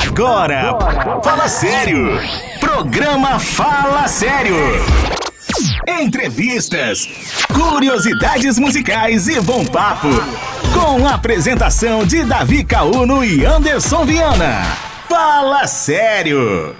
Agora, Fala Sério. Programa Fala Sério. Entrevistas, curiosidades musicais e bom papo. Com a apresentação de Davi Cauno e Anderson Viana. Fala Sério.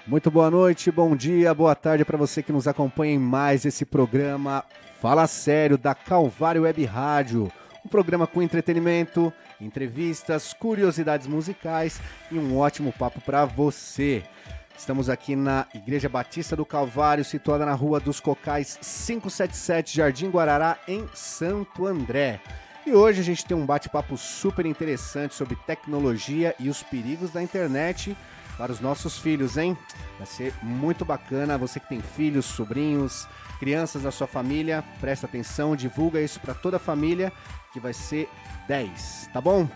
Muito boa noite, bom dia, boa tarde para você que nos acompanha em mais esse programa Fala Sério da Calvário Web Rádio. Um programa com entretenimento, entrevistas, curiosidades musicais e um ótimo papo para você. Estamos aqui na Igreja Batista do Calvário, situada na Rua dos Cocais 577, Jardim Guarará, em Santo André. E hoje a gente tem um bate-papo super interessante sobre tecnologia e os perigos da internet para os nossos filhos, hein? Vai ser muito bacana. Você que tem filhos, sobrinhos, crianças da sua família, presta atenção, divulga isso para toda a família, que vai ser 10, tá bom?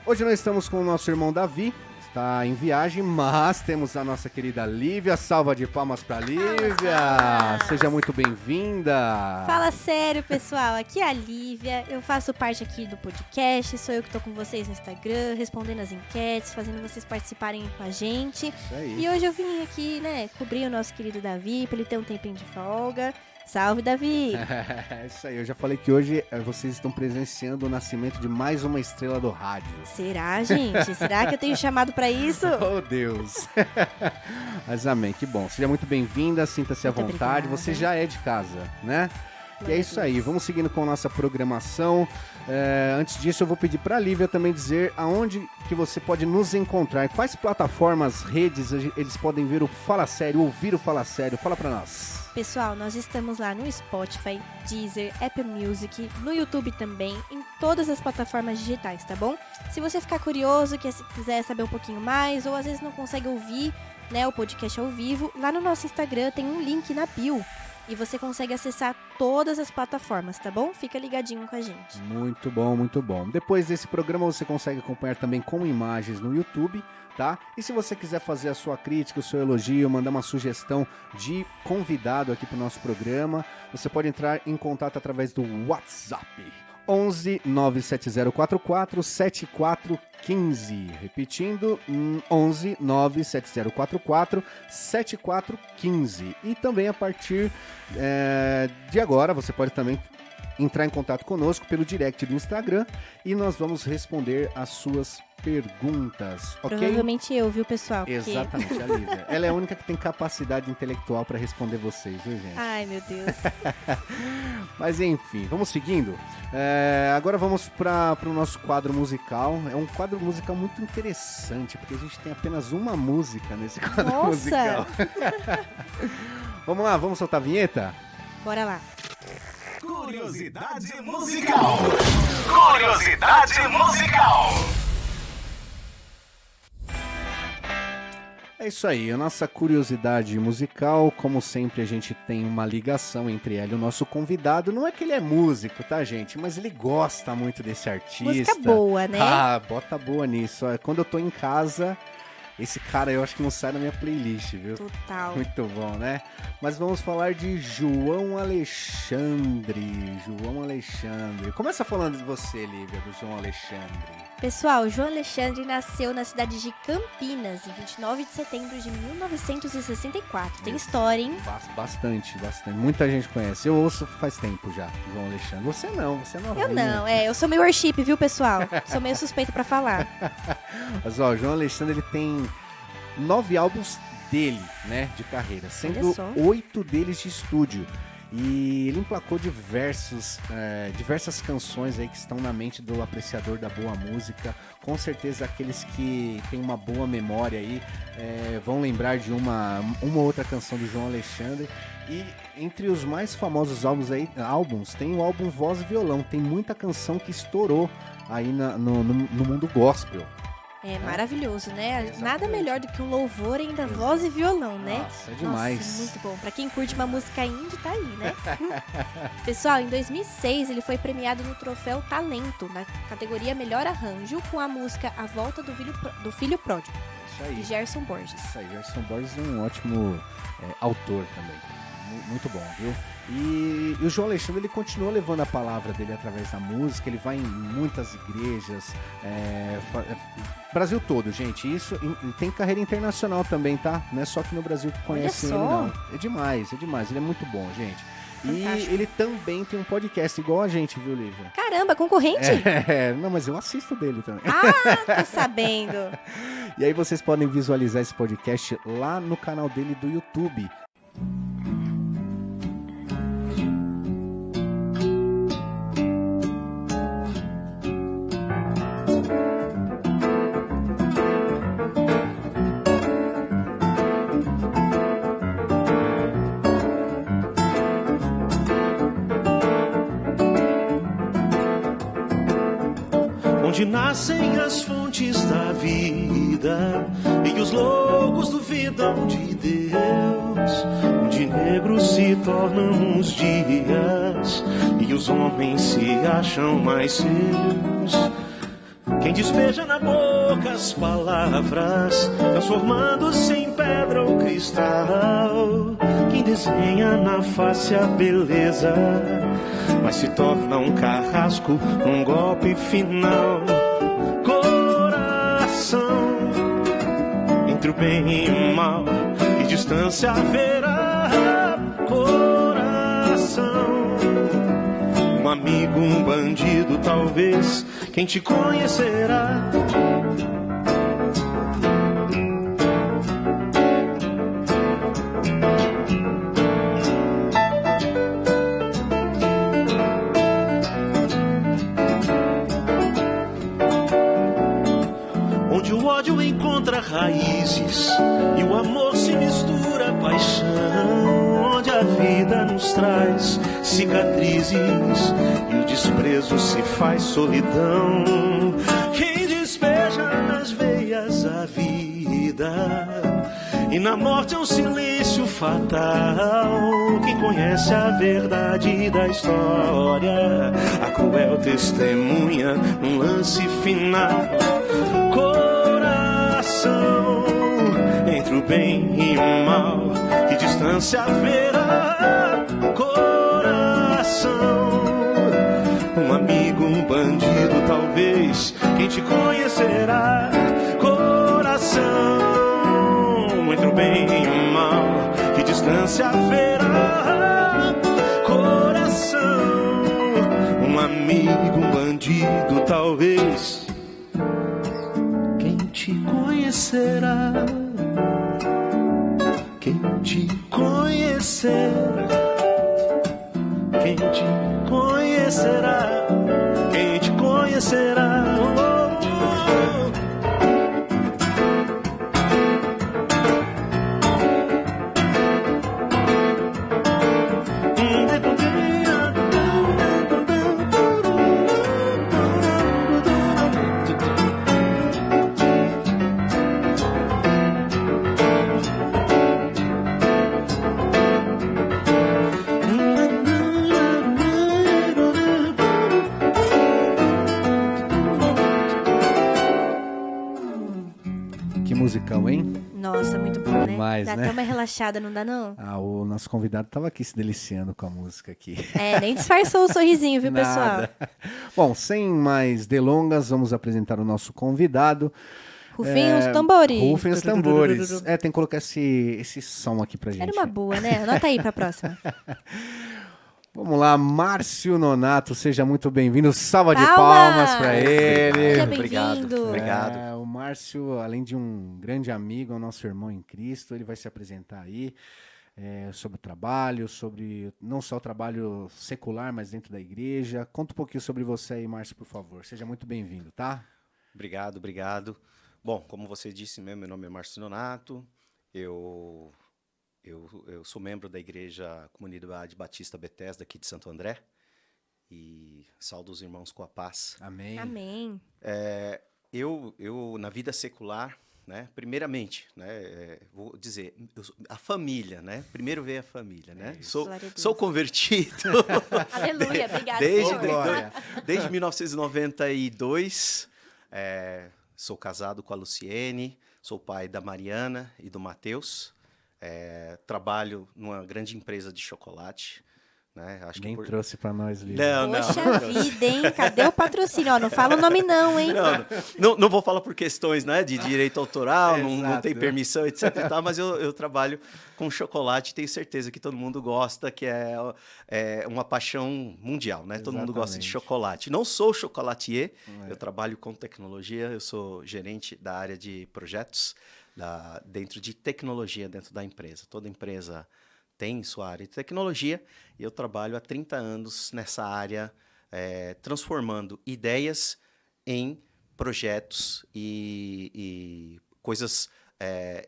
Hoje nós estamos com o nosso irmão Davi, está em viagem, mas temos a nossa querida Lívia. Salva de palmas para Lívia! Seja muito bem-vinda! Fala sério, pessoal, aqui é a Lívia, eu faço parte aqui do podcast, sou eu que tô com vocês no Instagram, respondendo as enquetes, fazendo vocês participarem com a gente. Isso aí. E hoje eu vim aqui, cobrir o nosso querido Davi, pra ele ter um tempinho de folga. Salve, Davi! É isso aí, eu já falei que hoje vocês estão presenciando o nascimento de mais uma estrela do rádio. Será, gente? Será que eu tenho chamado pra isso? Oh, Deus! Mas amém, que bom. Seja muito bem-vinda, sinta-se à Muito vontade. obrigada. Você já é de casa, né? E é Glória isso a aí, Deus. vamos seguindo com a nossa programação. Antes disso, eu vou pedir para a Lívia também dizer aonde que você pode nos encontrar. Quais plataformas, redes, eles podem ver o Fala Sério, ouvir o Fala Sério? Fala para nós. Pessoal, nós estamos lá no Spotify, Deezer, Apple Music, no YouTube também, em todas as plataformas digitais, tá bom? Se você ficar curioso, quiser saber um pouquinho mais, ou às vezes não consegue ouvir, o podcast ao vivo, lá no nosso Instagram tem um link na bio e você consegue acessar todas as plataformas, tá bom? Fica ligadinho com a gente. Muito bom, muito bom. Depois desse programa você consegue acompanhar também com imagens no YouTube, tá? E se você quiser fazer a sua crítica, o seu elogio, mandar uma sugestão de convidado aqui para o nosso programa, você pode entrar em contato através do WhatsApp. 11 97044 7415. Repetindo, 11 97044 7415. E também a partir de agora, você pode também entrar em contato conosco pelo direct do Instagram e nós vamos responder as suas perguntas, ok? Provavelmente eu, viu, pessoal? Porque- Exatamente, a Lívia. Ela é a única que tem capacidade intelectual para responder vocês, viu, gente? Ai, meu Deus. Mas enfim, vamos seguindo. Agora vamos para o nosso quadro musical. É um quadro musical muito interessante, porque a gente tem apenas uma música nesse quadro Nossa! musical. Vamos lá, vamos soltar a vinheta? Bora lá. Curiosidade musical. Curiosidade musical. É isso aí, a nossa curiosidade musical, como sempre a gente tem uma ligação entre ela e o nosso convidado. Não é que ele é músico, tá, gente? Mas ele gosta muito desse artista. Música boa, né? Ah, bota boa nisso. Ó, quando eu tô em casa, esse cara eu acho que não sai da minha playlist, viu? Total. Muito bom, né? Mas vamos falar de João Alexandre. João Alexandre. Começa falando de você, Lívia, do João Alexandre. Pessoal, João Alexandre nasceu na cidade de Campinas, em 29 de setembro de 1964. Tem história, hein? Bastante. Muita gente conhece. Eu ouço faz tempo já, João Alexandre. Você não, você é novinha. Eu não, eu sou meio worship, viu, pessoal? Sou meio suspeito pra falar. Mas ó, o João Alexandre ele tem 9 álbuns dele, né, de carreira, sendo Olha só. 8 deles de estúdio. E ele emplacou diversas canções aí que estão na mente do apreciador da boa música. Com certeza aqueles que têm uma boa memória aí vão lembrar de uma outra canção do João Alexandre. E entre os mais famosos álbuns tem o álbum Voz e Violão. Tem muita canção que estourou aí no mundo gospel. É maravilhoso, né? Exatamente. Nada melhor do que um louvor ainda voz e violão, né? Nossa, é demais. Nossa, muito bom. Pra quem curte uma música indie, tá aí, né? Pessoal, em 2006 ele foi premiado no troféu Talento, na categoria Melhor Arranjo, com a música A Volta do Filho Pródigo, Isso aí. de Gerson Borges. Isso aí, Gerson Borges é um ótimo autor também. Muito bom, viu? E o João Alexandre, ele continua levando a palavra dele através da música, ele vai em muitas igrejas, Brasil todo, gente. Isso, e tem carreira internacional também, tá? Não é só aqui no Brasil que conhecem ele, não. É demais, ele é muito bom, gente. Fantástico. E ele também tem um podcast igual a gente, viu, Lívia? Caramba, concorrente? Não, mas eu assisto dele também. Ah, tô sabendo. E aí vocês podem visualizar esse podcast lá no canal dele do YouTube. Onde nascem as fontes da vida e os loucos duvidam de Deus, onde negros se tornam os dias e os homens se acham mais seus. Quem despeja na boca as palavras, transformando-se em pedra ou cristal. Quem desenha na face a beleza, mas se torna um carrasco, um golpe final. Coração, entre o bem e o mal, e distância haverá. Coração, um amigo, um bandido, talvez, quem te conhecerá. Onde o ódio encontra raízes e o amor se mistura à paixão, onde a vida nos traz cicatrizes e o desprezo se faz solidão. Quem despeja nas veias a vida e na morte é um silêncio fatal. Quem conhece a verdade da história, a cruel testemunha num lance final. Coração, entre o bem e o mal, que distância haverá. Coração, um amigo, um bandido, talvez, quem te conhecerá. Coração, entre o bem e o mal, que distância haverá. Coração, um amigo, um bandido, talvez, quem te conhecerá. Quem te conhecerá. Quem te conhecerá. Quem te conhecerá. Musicão, hein? Nossa, muito bom, né? Demais, dá né? até uma relaxada, não dá não? O nosso convidado estava aqui se deliciando com a música aqui. Nem disfarçou o sorrisinho, viu, Nada. pessoal? Bom, sem mais delongas, vamos apresentar o nosso convidado. Rufem os tambores. Rufem os tambores. Tem que colocar esse som aqui pra gente. Era uma boa, né? Anota aí pra próxima. Vamos lá, Márcio Nonato, seja muito bem-vindo. Salva de palmas para ele. Seja bem-vindo. Obrigado. O Márcio, além de um grande amigo, é o nosso irmão em Cristo. Ele vai se apresentar aí sobre o trabalho, sobre não só o trabalho secular, mas dentro da igreja. Conta um pouquinho sobre você aí, Márcio, por favor. Seja muito bem-vindo, tá? Obrigado. Bom, como você disse mesmo, meu nome é Márcio Nonato. Eu sou membro da Igreja Comunidade Batista Bethesda aqui de Santo André e saúdo os irmãos com a paz. Amém. Amém. Eu na vida secular, né, primeiramente, né, vou dizer, a família, né? Primeiro veio a família, né? Sou convertido. Aleluia, obrigada, Desde 1992, sou casado com a Luciene, sou pai da Mariana e do Matheus. trabalho numa grande empresa de chocolate, né? Acho Nem que trouxe pra nós, Lívia. Não, Poxa vida, hein? Cadê o patrocínio? Ó, não fala o nome não, hein? Não vou falar por questões, né, de direito autoral, não tem permissão, etc e tal, mas eu trabalho com chocolate, tenho certeza que todo mundo gosta, que é uma paixão mundial, né? Todo mundo gosta de Exatamente. chocolate. Não sou chocolatier, eu trabalho com tecnologia, eu sou gerente da área de projetos dentro de tecnologia dentro da empresa. Toda empresa tem sua área de tecnologia e eu trabalho há 30 anos nessa área, transformando ideias em projetos e coisas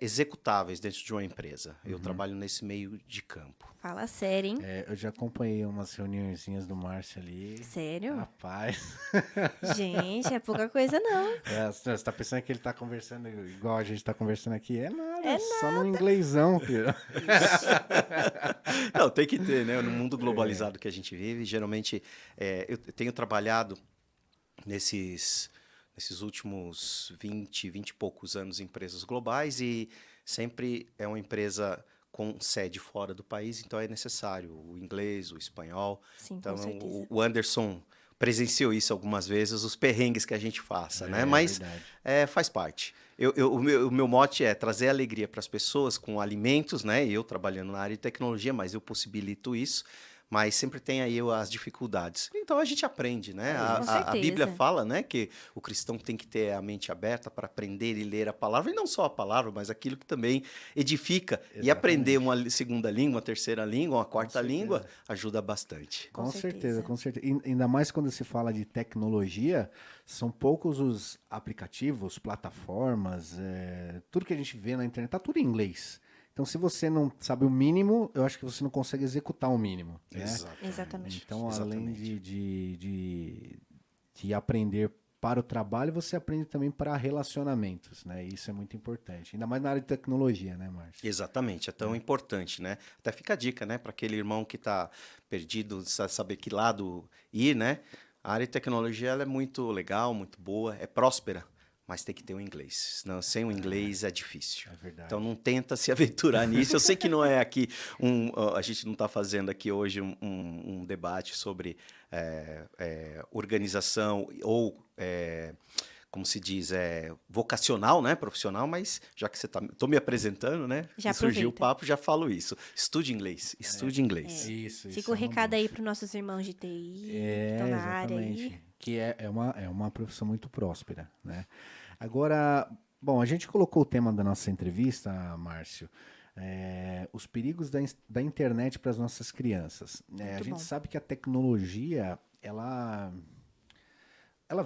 executáveis dentro de uma empresa. Eu trabalho nesse meio de campo. Fala sério, hein? Eu já acompanhei umas reuniõezinhas do Márcio ali. Sério? Rapaz. Gente, é pouca coisa não. Você tá pensando que ele tá conversando igual a gente tá conversando aqui? É nada, só no inglêsão, filho. Não, tem que ter, né? No mundo globalizado que a gente vive, geralmente eu tenho trabalhado nesses últimos 20 e poucos anos em empresas globais e sempre é uma empresa com sede fora do país, então é necessário o inglês, o espanhol. Sim, Então, com certeza. o Anderson presenciou isso algumas vezes, os perrengues que a gente faça, né? Mas Verdade. faz parte. O meu mote é trazer alegria para as pessoas com alimentos, né? Eu trabalhando na área de tecnologia, mas eu possibilito isso. Mas sempre tem aí as dificuldades. Então a gente aprende, né? Com A certeza. Bíblia fala, né, que o cristão tem que ter a mente aberta para aprender e ler a palavra, e não só a palavra, mas aquilo que também edifica. Exatamente. E aprender uma segunda língua, uma terceira língua, uma quarta certeza. língua ajuda bastante. Com Com certeza. certeza, com certeza. E ainda mais quando se fala de tecnologia, são poucos os aplicativos, plataformas, tudo que a gente vê na internet, tá tudo em inglês. Então, se você não sabe o mínimo, eu acho que você não consegue executar o mínimo. Né? Exatamente. Então, além Exatamente. de aprender para o trabalho, você aprende também para relacionamentos, né? Isso é muito importante. Ainda mais na área de tecnologia, né, Márcio? Exatamente, é tão importante, né? Até fica a dica, né, para aquele irmão que está perdido, saber que lado ir, né? A área de tecnologia ela é muito legal, muito boa, é próspera, mas tem que ter o inglês. Senão, sem o inglês é difícil. É verdade. Então não tenta se aventurar nisso. Eu sei que não é aqui a gente não está fazendo aqui hoje um debate sobre organização ou como se diz, vocacional, né, profissional, mas já que tô me apresentando, né, Já surgiu o aproveita. papo, já falo isso. Estude inglês, estude inglês. Isso. Fica o recado aí para os nossos irmãos de TI que estão na área aí. Que é uma profissão muito próspera, né? Agora, bom, a gente colocou o tema da nossa entrevista, Márcio, os perigos da internet para as nossas crianças. A gente sabe que a tecnologia, ela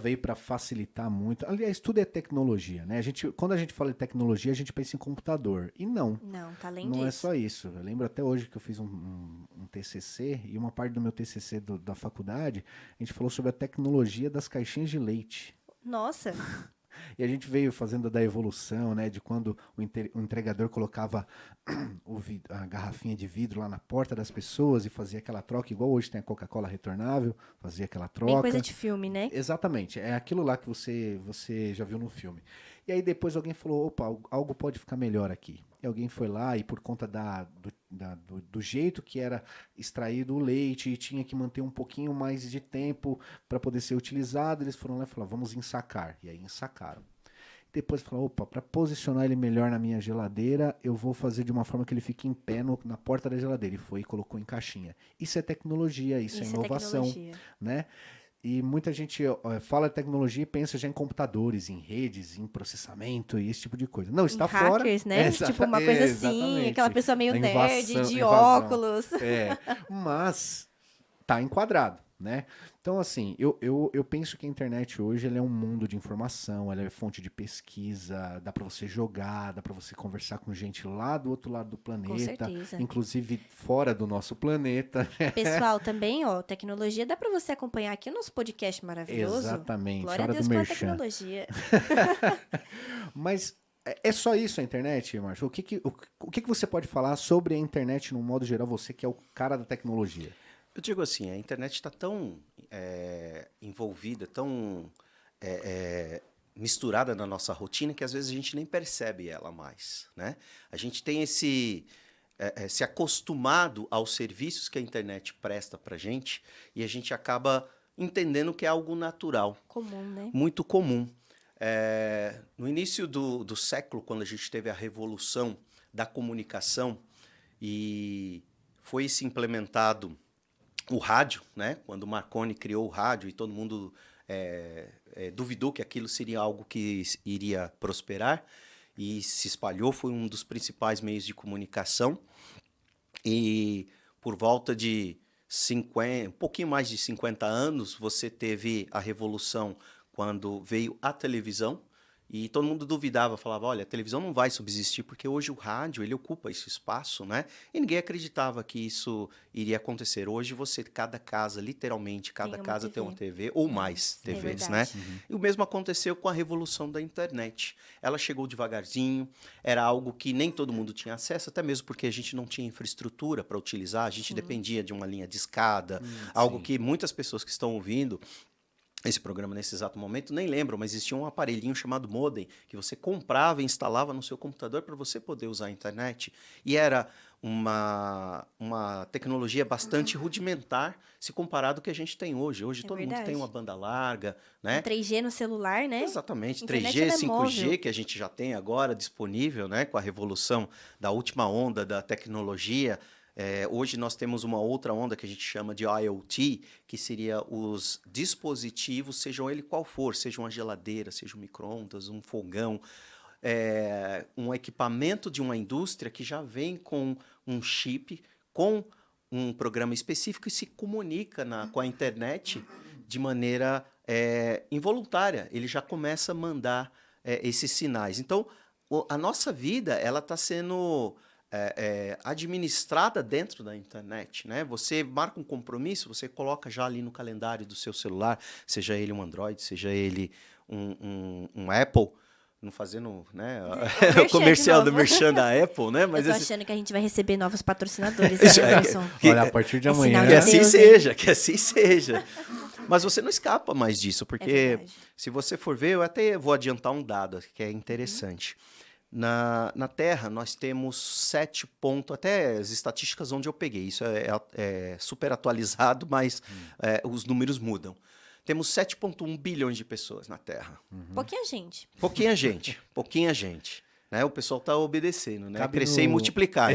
veio para facilitar muito. Aliás, tudo é tecnologia, né? Quando a gente fala de tecnologia, a gente pensa em computador. E não. Não, tá além Não disso. é só isso. Eu lembro até hoje que eu fiz um TCC, e uma parte do meu TCC da faculdade, a gente falou sobre a tecnologia das caixinhas de leite. Nossa, E a gente veio fazendo da evolução, né? De quando o entregador colocava a garrafinha de vidro lá na porta das pessoas e fazia aquela troca, igual hoje tem a Coca-Cola retornável, fazia aquela troca. bem coisa de filme, né? Exatamente, é aquilo lá que você já viu no filme. E aí depois alguém falou, opa, algo pode ficar melhor aqui. E alguém foi lá e por conta do jeito que era extraído o leite e tinha que manter um pouquinho mais de tempo para poder ser utilizado, eles foram lá e falaram, vamos ensacar. E aí ensacaram. Depois falaram, opa, para posicionar ele melhor na minha geladeira, eu vou fazer de uma forma que ele fique em pé na porta da geladeira. E foi e colocou em caixinha. Isso é tecnologia, isso é inovação, né? E muita gente fala de tecnologia e pensa já em computadores, em redes, em processamento e esse tipo de coisa. Não, está fora. Hackers, né? Tipo uma coisa assim, aquela pessoa meio nerd, de óculos. Mas tá enquadrado, né? Então, assim, eu penso que a internet hoje ela é um mundo de informação, ela é fonte de pesquisa, dá para você jogar, dá para você conversar com gente lá do outro lado do planeta, inclusive fora do nosso planeta. Pessoal, também, ó, tecnologia, dá para você acompanhar aqui o nosso podcast maravilhoso. Exatamente, Glória hora a Deus do pela merchan. tecnologia. Mas é só isso a internet, Márcio? O que você pode falar sobre a internet no modo geral, você que é o cara da tecnologia? Eu digo assim, a internet está tão envolvida, tão misturada na nossa rotina que às vezes a gente nem percebe ela mais, né? A gente tem se acostumado aos serviços que a internet presta para gente e a gente acaba entendendo que é algo natural. Comum, né? Muito comum. No início do século, quando a gente teve a revolução da comunicação e foi se implementado o rádio, né? Quando o Marconi criou o rádio e todo mundo duvidou que aquilo seria algo que iria prosperar e se espalhou, foi um dos principais meios de comunicação. E por volta de um pouquinho mais de 50 anos, você teve a revolução quando veio a televisão e todo mundo duvidava, falava, olha, a televisão não vai subsistir porque hoje o rádio ele ocupa esse espaço, né? E ninguém acreditava que isso iria acontecer. Hoje cada casa, literalmente, cada casa tem uma TV ou mais TVs, né? E o mesmo aconteceu com a revolução da internet. Ela chegou devagarzinho, era algo que nem todo mundo tinha acesso, até mesmo porque a gente não tinha infraestrutura para utilizar, a gente dependia de uma linha de escada, algo que muitas pessoas que estão ouvindo esse programa nesse exato momento nem lembram, mas existia um aparelhinho chamado modem que você comprava e instalava no seu computador para você poder usar a internet. E era uma tecnologia bastante rudimentar se comparado ao que a gente tem hoje. Hoje todo mundo tem uma banda larga, né? 3G no celular, né? Exatamente, Internet 3G, 5G móvel. que a gente já tem agora disponível, né? Com a revolução da última onda da tecnologia. Hoje nós temos uma outra onda que a gente chama de IoT, que seria os dispositivos, sejam ele qual for, seja uma geladeira, seja um micro-ondas, um fogão, um equipamento de uma indústria que já vem com um chip, com um programa específico e se comunica com a internet de maneira involuntária. Ele já começa a mandar esses sinais. Então, a nossa vida ela está sendo administrada dentro da internet, né? Você marca um compromisso, você coloca já ali no calendário do seu celular, seja ele um Android, seja ele um Apple, não fazendo, né, o comercial do merchan da Apple, né? Mas eu tô achando que a gente vai receber novos patrocinadores, né, Anderson? Olha, a partir de amanhã... Que assim seja, que assim seja. Mas você não escapa mais disso, porque se você for ver, eu até vou adiantar um dado que é interessante. Na Terra, nós temos 7 pontos, até as estatísticas onde eu peguei, isso é super atualizado, mas os números mudam. Temos 7,1 bilhões de pessoas na Terra. Pouquinha gente. Pouquinha gente, pouquinha gente. Né? O pessoal está obedecendo, né? Cabe Crescer e multiplicar.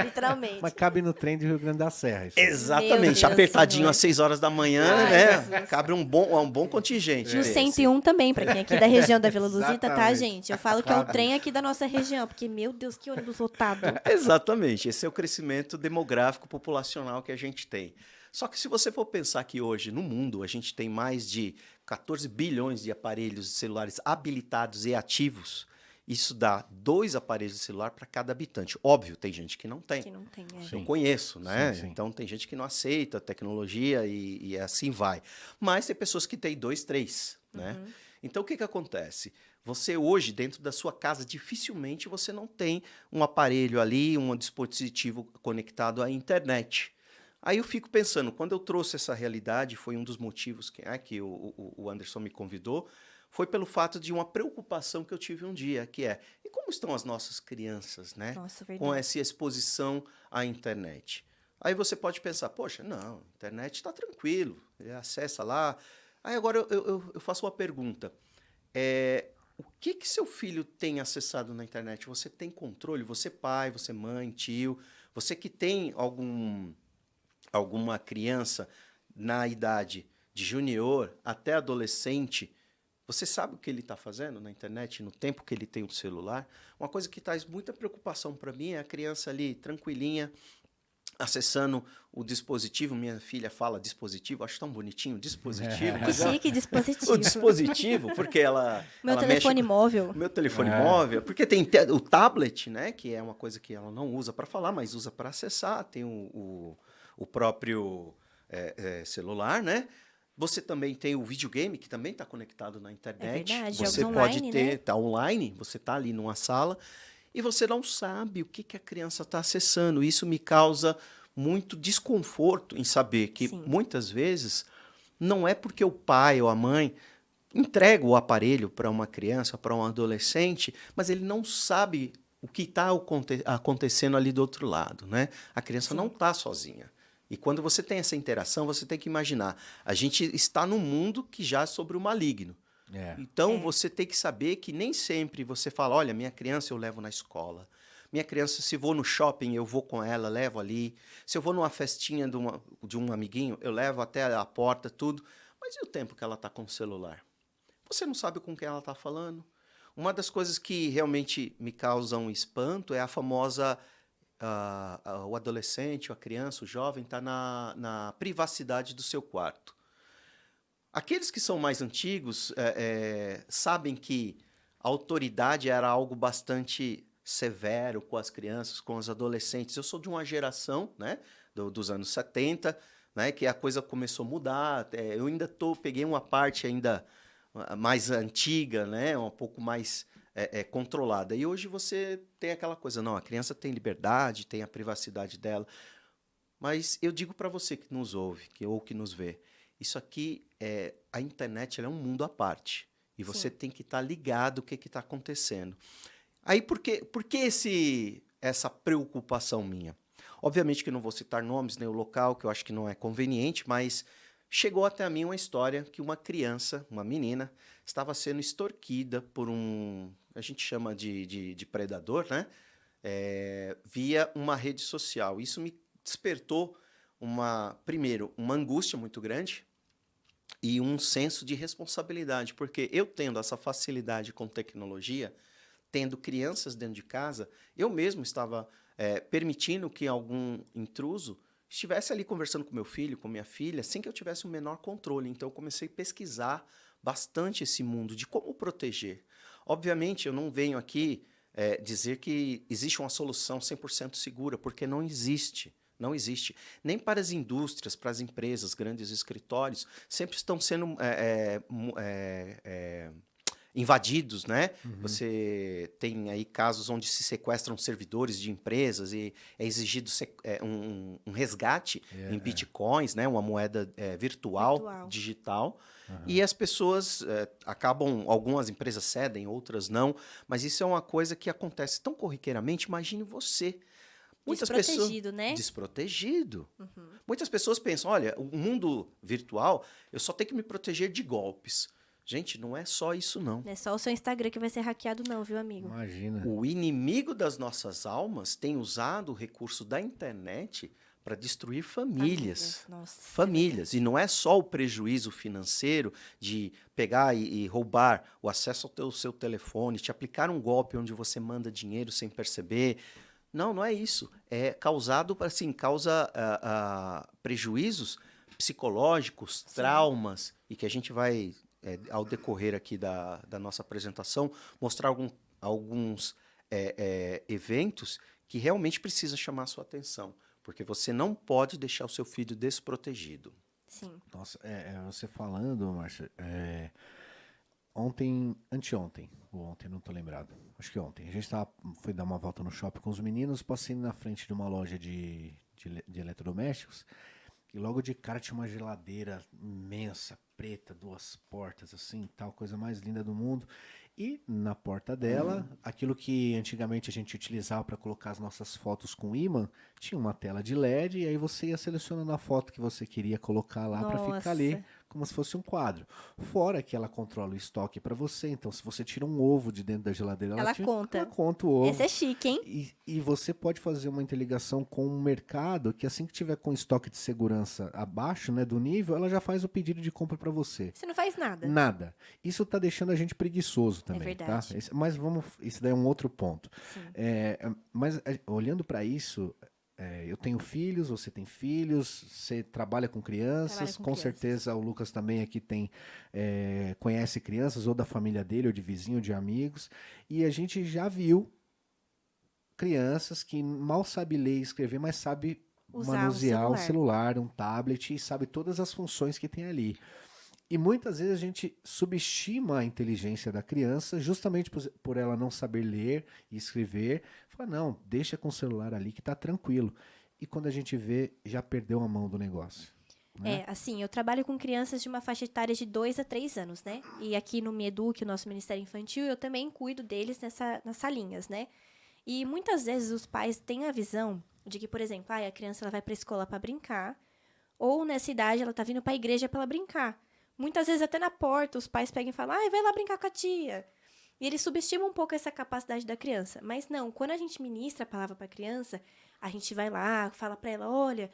Literalmente. Mas cabe no trem de Rio Grande da Serra. Isso. Exatamente, apertadinho às 6 horas da manhã, né? Cabe um bom contingente. No 101 também, pra quem é aqui da região da Vila Luzita, tá, gente? Eu falo que é o trem aqui da nossa região, porque, meu Deus, que ônibus lotado. Exatamente, esse é o crescimento demográfico populacional que a gente tem. Só que se você for pensar que hoje, no mundo, a gente tem mais de 14 bilhões de aparelhos celulares habilitados e ativos, isso dá 2 aparelhos de celular para cada habitante. Óbvio, tem gente que não tem. Que não tem, Eu conheço, né? Sim. Então, tem gente que não aceita a tecnologia e assim vai. Mas tem pessoas que têm 2, 3, né? Então, o que acontece? Você hoje, dentro da sua casa, dificilmente você não tem um aparelho ali, um dispositivo conectado à internet. Aí eu fico pensando, quando eu trouxe essa realidade, foi um dos motivos que o Anderson me convidou, foi pelo fato de uma preocupação que eu tive um dia, que e como estão as nossas crianças, né? Nossa, verdade. Com essa exposição à internet. Aí você pode pensar, poxa, não, a internet está tranquilo, ele acessa lá. Aí agora eu faço uma pergunta, o que seu filho tem acessado na internet? Você tem controle? Você pai, você mãe, tio, você que tem alguma criança na idade de junior até adolescente, você sabe o que ele está fazendo na internet, no tempo que ele tem o celular? Uma coisa que traz muita preocupação para mim é a criança ali, tranquilinha, acessando o dispositivo. Minha filha fala dispositivo, acho tão bonitinho, dispositivo. Que chique, dispositivo. O dispositivo, porque ela Meu telefone móvel. Meu telefone móvel, porque tem o tablet, né, que é uma coisa que ela não usa para falar, mas usa para acessar, tem o próprio celular, né? Você também tem o videogame, que também está conectado na internet. É verdade, você jogos pode online, ter, né? está online, você está ali numa sala e você não sabe o que a criança está acessando. Isso me causa muito desconforto em saber que, Sim. muitas vezes, não é porque o pai ou a mãe entrega o aparelho para uma criança, para um adolescente, mas ele não sabe o que está acontecendo ali do outro lado, né? A criança não está sozinha. E quando você tem essa interação, você tem que imaginar, a gente está num mundo que já é sobre o maligno. Então, você tem que saber que nem sempre você fala, olha, minha criança eu levo na escola. Minha criança, se vou no shopping, eu vou com ela, levo ali. Se eu vou numa festinha de um amiguinho, eu levo até a porta, tudo. Mas e o tempo que ela está com o celular? Você não sabe com quem ela está falando. Uma das coisas que realmente me causam espanto é a famosa... o adolescente, a criança, o jovem está na privacidade do seu quarto. Aqueles que são mais antigos sabem que a autoridade era algo bastante severo com as crianças, com os adolescentes. Eu sou de uma geração, né, dos anos 70, né, que a coisa começou a mudar. Eu ainda peguei uma parte ainda mais antiga, né, um pouco mais controlada. E hoje você tem aquela coisa, não, a criança tem liberdade, tem a privacidade dela. Mas eu digo para você que nos ouve, ou que nos vê, isso aqui, a internet ela é um mundo à parte. E você tem que estar ligado o que está acontecendo. Aí, por que essa preocupação minha? Obviamente que eu não vou citar nomes, nem o local, que eu acho que não é conveniente, mas chegou até mim uma história que uma criança, uma menina, estava sendo extorquida por a gente chama de predador, né? Via uma rede social. Isso me despertou, primeiro, uma angústia muito grande e um senso de responsabilidade, porque eu tendo essa facilidade com tecnologia, tendo crianças dentro de casa, eu mesmo estava permitindo que algum intruso estivesse ali conversando com meu filho, com minha filha, sem que eu tivesse o menor controle. Então, eu comecei a pesquisar bastante esse mundo de como proteger. Obviamente, eu não venho aqui dizer que existe uma solução 100% segura, porque não existe. Não existe. Nem para as indústrias, para as empresas, grandes escritórios, sempre estão sendo invadidos, né? Você tem aí casos onde se sequestram servidores de empresas e é exigido um resgate em bitcoins, né? Uma moeda virtual, digital. E as pessoas acabam, algumas empresas cedem, outras não, mas isso é uma coisa que acontece tão corriqueiramente. Imagine você. Desprotegido, né? Desprotegido. Muitas pessoas pensam, olha, o mundo virtual, eu só tenho que me proteger de golpes. Gente, não é só isso, não. Não é só o seu Instagram que vai ser hackeado, não, viu, amigo? Imagina. O inimigo das nossas almas tem usado o recurso da internet para destruir famílias. Nossa, Famílias. E não é só o prejuízo financeiro de pegar e roubar o acesso ao seu telefone, te aplicar um golpe onde você manda dinheiro sem perceber. Não, não é isso. É causado, assim, causa prejuízos psicológicos, traumas, e que a gente vai, ao decorrer aqui da nossa apresentação, mostrar alguns eventos que realmente precisa chamar a sua atenção, porque você não pode deixar o seu filho desprotegido. Sim. Nossa, você falando, Márcia, anteontem, ou ontem, não tô lembrado, acho que ontem, a gente foi dar uma volta no shopping com os meninos, passei na frente de uma loja de eletrodomésticos, e logo de cara tinha uma geladeira imensa, preta, 2 portas, assim, tal, coisa mais linda do mundo. E na porta dela, aquilo que antigamente a gente utilizava para colocar as nossas fotos com ímã, tinha uma tela de LED e aí você ia selecionando a foto que você queria colocar lá para ficar ali como se fosse um quadro. Fora que ela controla o estoque para você, então se você tira um ovo de dentro da geladeira, ela conta o ovo. Esse é chique, hein? E você pode fazer uma interligação com o mercado, que assim que tiver com estoque de segurança abaixo, né, do nível, ela já faz o pedido de compra para você. Você não faz nada. Nada. Isso tá deixando a gente preguiçoso também, verdade. tá? Mas isso daí é um outro ponto. Mas olhando para isso, eu tenho filhos, você tem filhos, você trabalha com crianças, com certeza o Lucas também aqui conhece crianças, ou da família dele, ou de vizinho, de amigos, e a gente já viu crianças que mal sabe ler e escrever, mas sabe manusear o celular, um tablet, e sabe todas as funções que tem ali. E muitas vezes a gente subestima a inteligência da criança justamente por ela não saber ler e escrever. Fala, não, deixa com o celular ali que tá tranquilo. E quando a gente vê, já perdeu a mão do negócio. né? Assim, eu trabalho com crianças de uma faixa etária de 2 a 3 anos, né? E aqui no Mieduc, o nosso Ministério Infantil, eu também cuido deles nas salinhas, né? E muitas vezes os pais têm a visão de que, por exemplo, a criança ela vai para a escola para brincar, ou nessa idade ela tá vindo para a igreja para ela brincar. Muitas vezes até na porta os pais pegam e falam, vai lá brincar com a tia. E eles subestimam um pouco essa capacidade da criança. Mas não, quando a gente ministra a palavra para a criança, a gente vai lá, fala para ela, olha,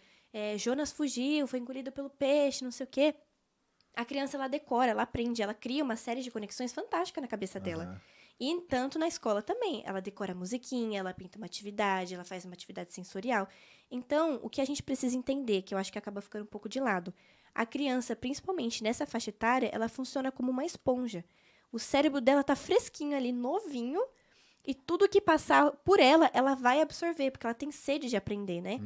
Jonas fugiu, foi engolido pelo peixe, não sei o quê. A criança, ela decora, ela aprende, ela cria uma série de conexões fantásticas na cabeça dela. E tanto na escola também. Ela decora musiquinha, ela pinta uma atividade, ela faz uma atividade sensorial. Então, o que a gente precisa entender, que eu acho que acaba ficando um pouco de lado, a criança, principalmente nessa faixa etária, ela funciona como uma esponja. O cérebro dela tá fresquinho ali, novinho, e tudo que passar por ela, ela vai absorver, porque ela tem sede de aprender, né?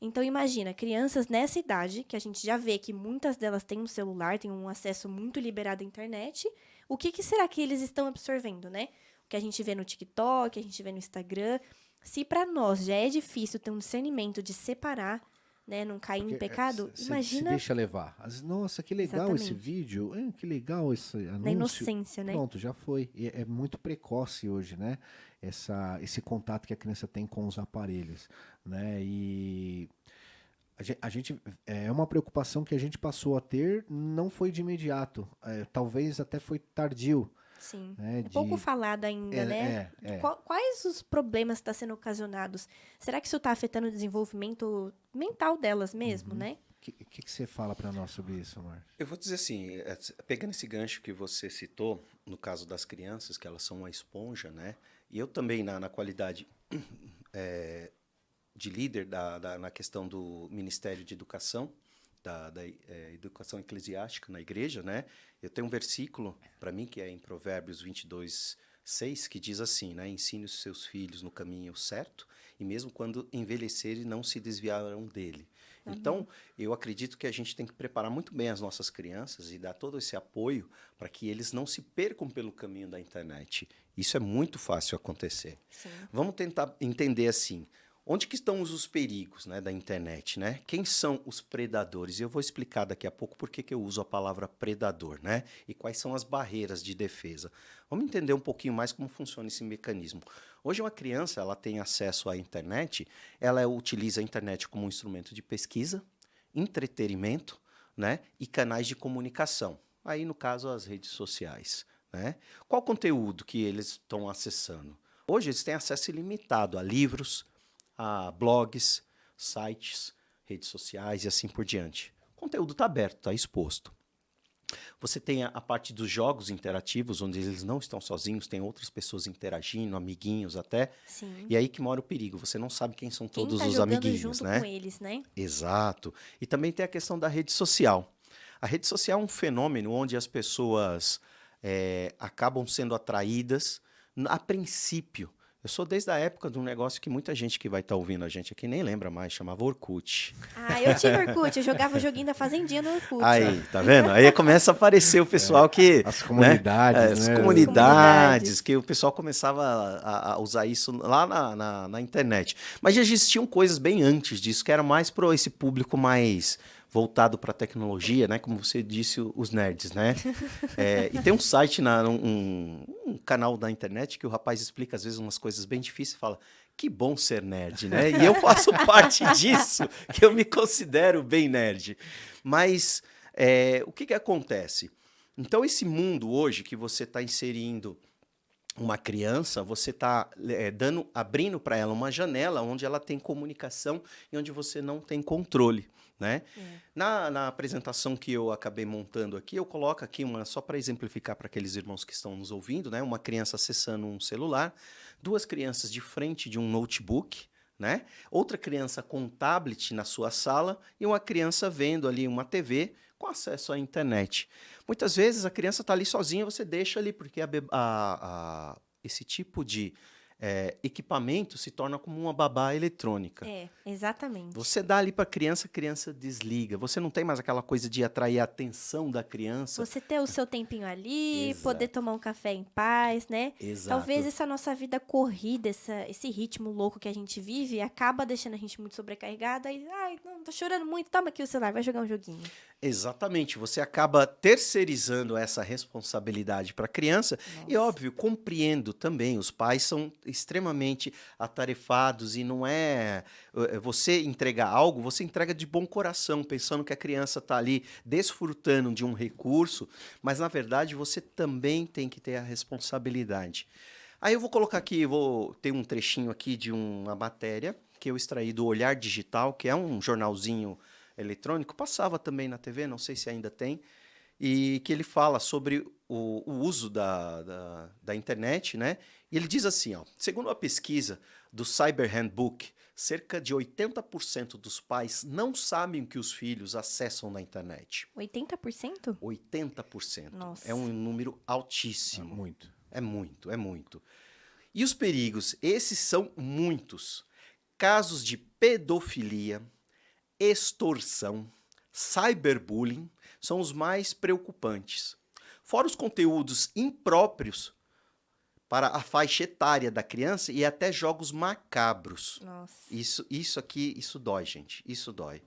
Então, imagina, crianças nessa idade, que a gente já vê que muitas delas têm um celular, têm um acesso muito liberado à internet, o que será que eles estão absorvendo, né? O que a gente vê no TikTok, a gente vê no Instagram. Se para nós já é difícil ter um discernimento de separar, né, não cair em pecado, imagina... Se deixa levar. Nossa, que legal esse Exatamente. vídeo, que legal esse anúncio. Na inocência, né? Pronto, já foi. E é muito precoce hoje, né? Esse contato que a criança tem com os aparelhos, né? E a gente é uma preocupação que a gente passou a ter, não foi de imediato. Talvez até foi tardio. Sim. Né, Pouco falado ainda, né? Quais os problemas que estão sendo ocasionados? Será que isso está afetando o desenvolvimento mental delas mesmo, né? O que você fala para nós sobre isso, Márcio? Eu vou dizer assim, pegando esse gancho que você citou, no caso das crianças, que elas são uma esponja, né? E eu também, na qualidade de líder na questão do Ministério de Educação, da educação eclesiástica na igreja, né? Eu tenho um versículo para mim que é em Provérbios 22:6, que diz assim, né? Ensine os seus filhos no caminho certo e mesmo quando envelhecerem não se desviarão dele. Então, eu acredito que a gente tem que preparar muito bem as nossas crianças e dar todo esse apoio para que eles não se percam pelo caminho da internet. Isso é muito fácil acontecer. Sim. Vamos tentar entender assim, onde que estão os perigos, né, da internet, né? Quem são os predadores? E eu vou explicar daqui a pouco por que eu uso a palavra predador, né? E quais são as barreiras de defesa. Vamos entender um pouquinho mais como funciona esse mecanismo. Hoje uma criança, ela tem acesso à internet, ela utiliza a internet como um instrumento de pesquisa, entretenimento, né, e canais de comunicação. Aí, no caso, as redes sociais, né? Qual conteúdo que eles estão acessando? Hoje eles têm acesso ilimitado a livros, a blogs, sites, redes sociais e assim por diante. O conteúdo está aberto, está exposto. Você tem a parte dos jogos interativos, onde eles não estão sozinhos, tem outras pessoas interagindo, amiguinhos até. Sim. E aí que mora o perigo, você não sabe quem são todos tá os jogando amiguinhos, junto né? com eles, né? Exato. E também tem a questão da rede social. A rede social é um fenômeno onde as pessoas acabam sendo atraídas a princípio. Eu sou desde a época de um negócio que muita gente que vai estar ouvindo a gente aqui nem lembra mais, chamava Orkut. Eu tive Orkut, eu jogava o joguinho da Fazendinha no Orkut. Aí, tá vendo? Aí começa a aparecer o pessoal que... As comunidades, As né? comunidades, que o pessoal começava a usar isso lá na internet. Mas já existiam coisas bem antes disso, que era mais para esse público mais voltado para a tecnologia, né? Como você disse, os nerds, né? E tem um site, um canal da internet que o rapaz explica às vezes umas coisas bem difíceis e fala, que bom ser nerd, né? E eu faço parte disso, que eu me considero bem nerd. Mas o que acontece? Então, esse mundo hoje que você está inserindo uma criança, você está abrindo para ela uma janela onde ela tem comunicação e onde você não tem controle, né? Na apresentação que eu acabei montando aqui, eu coloco aqui só para exemplificar para aqueles irmãos que estão nos ouvindo, né? Uma criança acessando um celular, 2 crianças de frente de um notebook, né? Outra criança com um tablet na sua sala e uma criança vendo ali uma TV com acesso à internet. Muitas vezes a criança está ali sozinha, você deixa ali, porque esse tipo de equipamento se torna como uma babá eletrônica. Exatamente. Você dá ali para a criança desliga. Você não tem mais aquela coisa de atrair a atenção da criança. Você ter o seu tempinho ali, Exato. poder tomar um café em paz, né? Exato. Talvez essa nossa vida corrida, esse ritmo louco que a gente vive, acaba deixando a gente muito sobrecarregada e, ai, não, tô chorando muito, toma aqui o celular, vai jogar um joguinho. Exatamente, você acaba terceirizando essa responsabilidade para a criança. E, óbvio, compreendo também, os pais são extremamente atarefados e não é você entregar algo, você entrega de bom coração, pensando que a criança está ali desfrutando de um recurso, mas, na verdade, você também tem que ter a responsabilidade. Aí eu vou colocar aqui, ter um trechinho aqui de uma matéria que eu extraí do Olhar Digital, que é um jornalzinho eletrônico, passava também na TV, não sei se ainda tem, e que ele fala sobre o uso da internet, né? E ele diz assim, ó, segundo a pesquisa do Cyber Handbook, cerca de 80% dos pais não sabem o que os filhos acessam na internet. 80%? 80%. Nossa. É um número altíssimo. Muito. É muito, é muito. E os perigos? Esses são muitos. Casos de pedofilia, extorsão, cyberbullying são os mais preocupantes. Fora os conteúdos impróprios para a faixa etária da criança e até jogos macabros. Nossa. Isso aqui, isso dói, gente. Isso dói.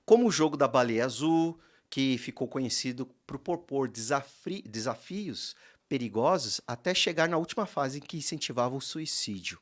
Como o jogo da baleia azul, que ficou conhecido por propor desafios perigosos até chegar na última fase que incentivava o suicídio.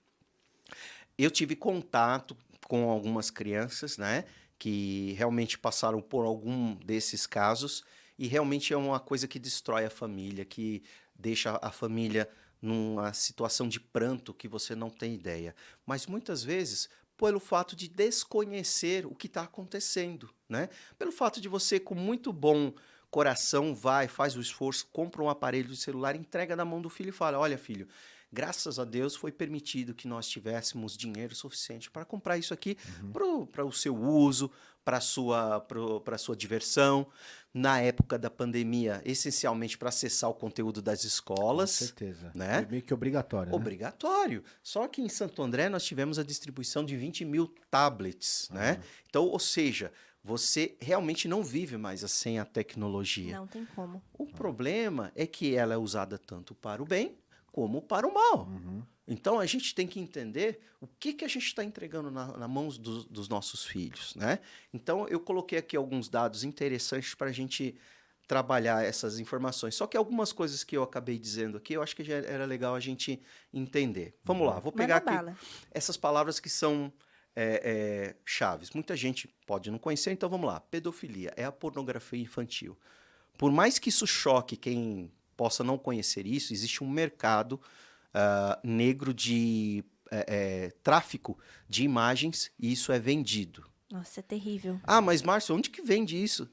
Eu tive contato com algumas crianças, né, que realmente passaram por algum desses casos e realmente é uma coisa que destrói a família, que deixa a família numa situação de pranto que você não tem ideia. Mas muitas vezes pelo fato de desconhecer o que está acontecendo, né? Pelo fato de você, com muito bom coração, faz o esforço, compra um aparelho de celular, entrega na mão do filho e fala, olha filho, graças a Deus foi permitido que nós tivéssemos dinheiro suficiente para comprar isso aqui para o seu uso, para a sua diversão. Na época da pandemia, essencialmente para acessar o conteúdo das escolas. Com certeza. Né? É meio que obrigatório, né? Obrigatório. Só que em Santo André nós tivemos a distribuição de 20 mil tablets. Né? Então, ou seja, você realmente não vive mais sem a tecnologia. Não tem como. O problema é que ela é usada tanto para o bem como para o mal. Então, a gente tem que entender o que a gente está entregando na mão dos nossos filhos, né? Então, eu coloquei aqui alguns dados interessantes para a gente trabalhar essas informações. Só que algumas coisas que eu acabei dizendo aqui, eu acho que já era legal a gente entender. Vamos lá, vou pegar aqui essas palavras que são chaves. Muita gente pode não conhecer, então vamos lá. Pedofilia é a pornografia infantil. Por mais que isso choque quem possa não conhecer isso, existe um mercado negro de tráfico de imagens e isso é vendido. Nossa, é terrível. Ah, mas Márcio, onde que vende isso?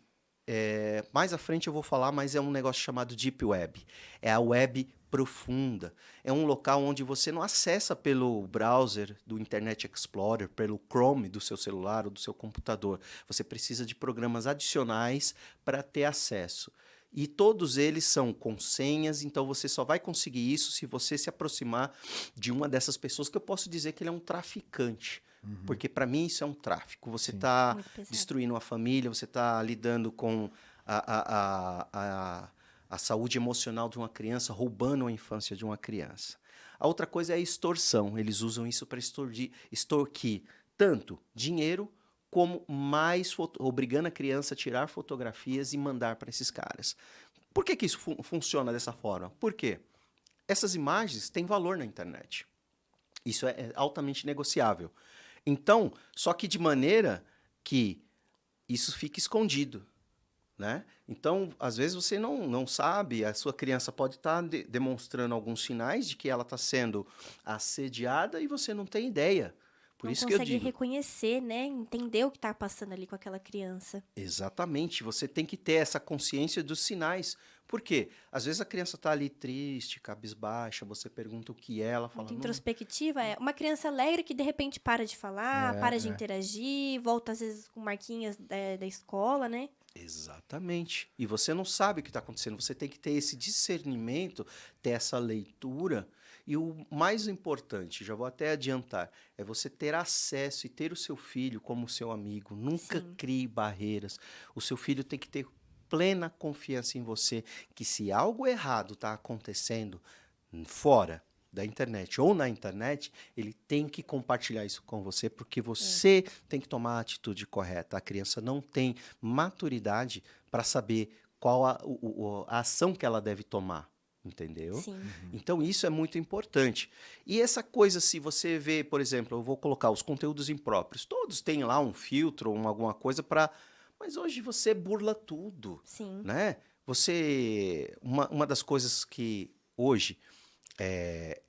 Mais à frente eu vou falar, mas é um negócio chamado Deep Web. É a web profunda. É um local onde você não acessa pelo browser do Internet Explorer, pelo Chrome do seu celular ou do seu computador. Você precisa de programas adicionais para ter acesso. E todos eles são com senhas, então você só vai conseguir isso se você se aproximar de uma dessas pessoas que eu posso dizer que ele é um traficante. Porque para mim isso é um tráfico. Você está destruindo a família, você está lidando com a saúde emocional de uma criança, roubando a infância de uma criança. A outra coisa é a extorsão. Eles usam isso para extorquir tanto dinheiro como obrigando a criança a tirar fotografias e mandar para esses caras. Por que isso funciona dessa forma? Por quê? Essas imagens têm valor na internet. Isso é altamente negociável. Então, só que de maneira que isso fica escondido, né? Então, às vezes você não sabe, a sua criança pode estar demonstrando alguns sinais de que ela está sendo assediada e você não tem ideia. Por isso que eu digo. Não consegue reconhecer, né? Entender o que está passando ali com aquela criança. Exatamente. Você tem que ter essa consciência dos sinais. Por quê? Às vezes a criança está ali triste, cabisbaixa, você pergunta o que é, ela fala... Muito introspectiva. É uma criança alegre que, de repente, para de falar, para de interagir, volta, às vezes, com marquinhas da escola, né? Exatamente. E você não sabe o que está acontecendo. Você tem que ter esse discernimento, ter essa leitura E o mais importante, já vou até adiantar, é você ter acesso e ter o seu filho como seu amigo. Nunca Sim. crie barreiras. O seu filho tem que ter plena confiança em você, que se algo errado está acontecendo fora da internet ou na internet, ele tem que compartilhar isso com você, porque você tem que tomar a atitude correta. A criança não tem maturidade para saber qual a ação que ela deve tomar, entendeu? Sim. Então, isso é muito importante. E essa coisa, se você vê, por exemplo, eu vou colocar os conteúdos impróprios, todos têm lá um filtro ou alguma coisa para... Mas hoje você burla tudo, Sim. né? Uma das coisas que hoje é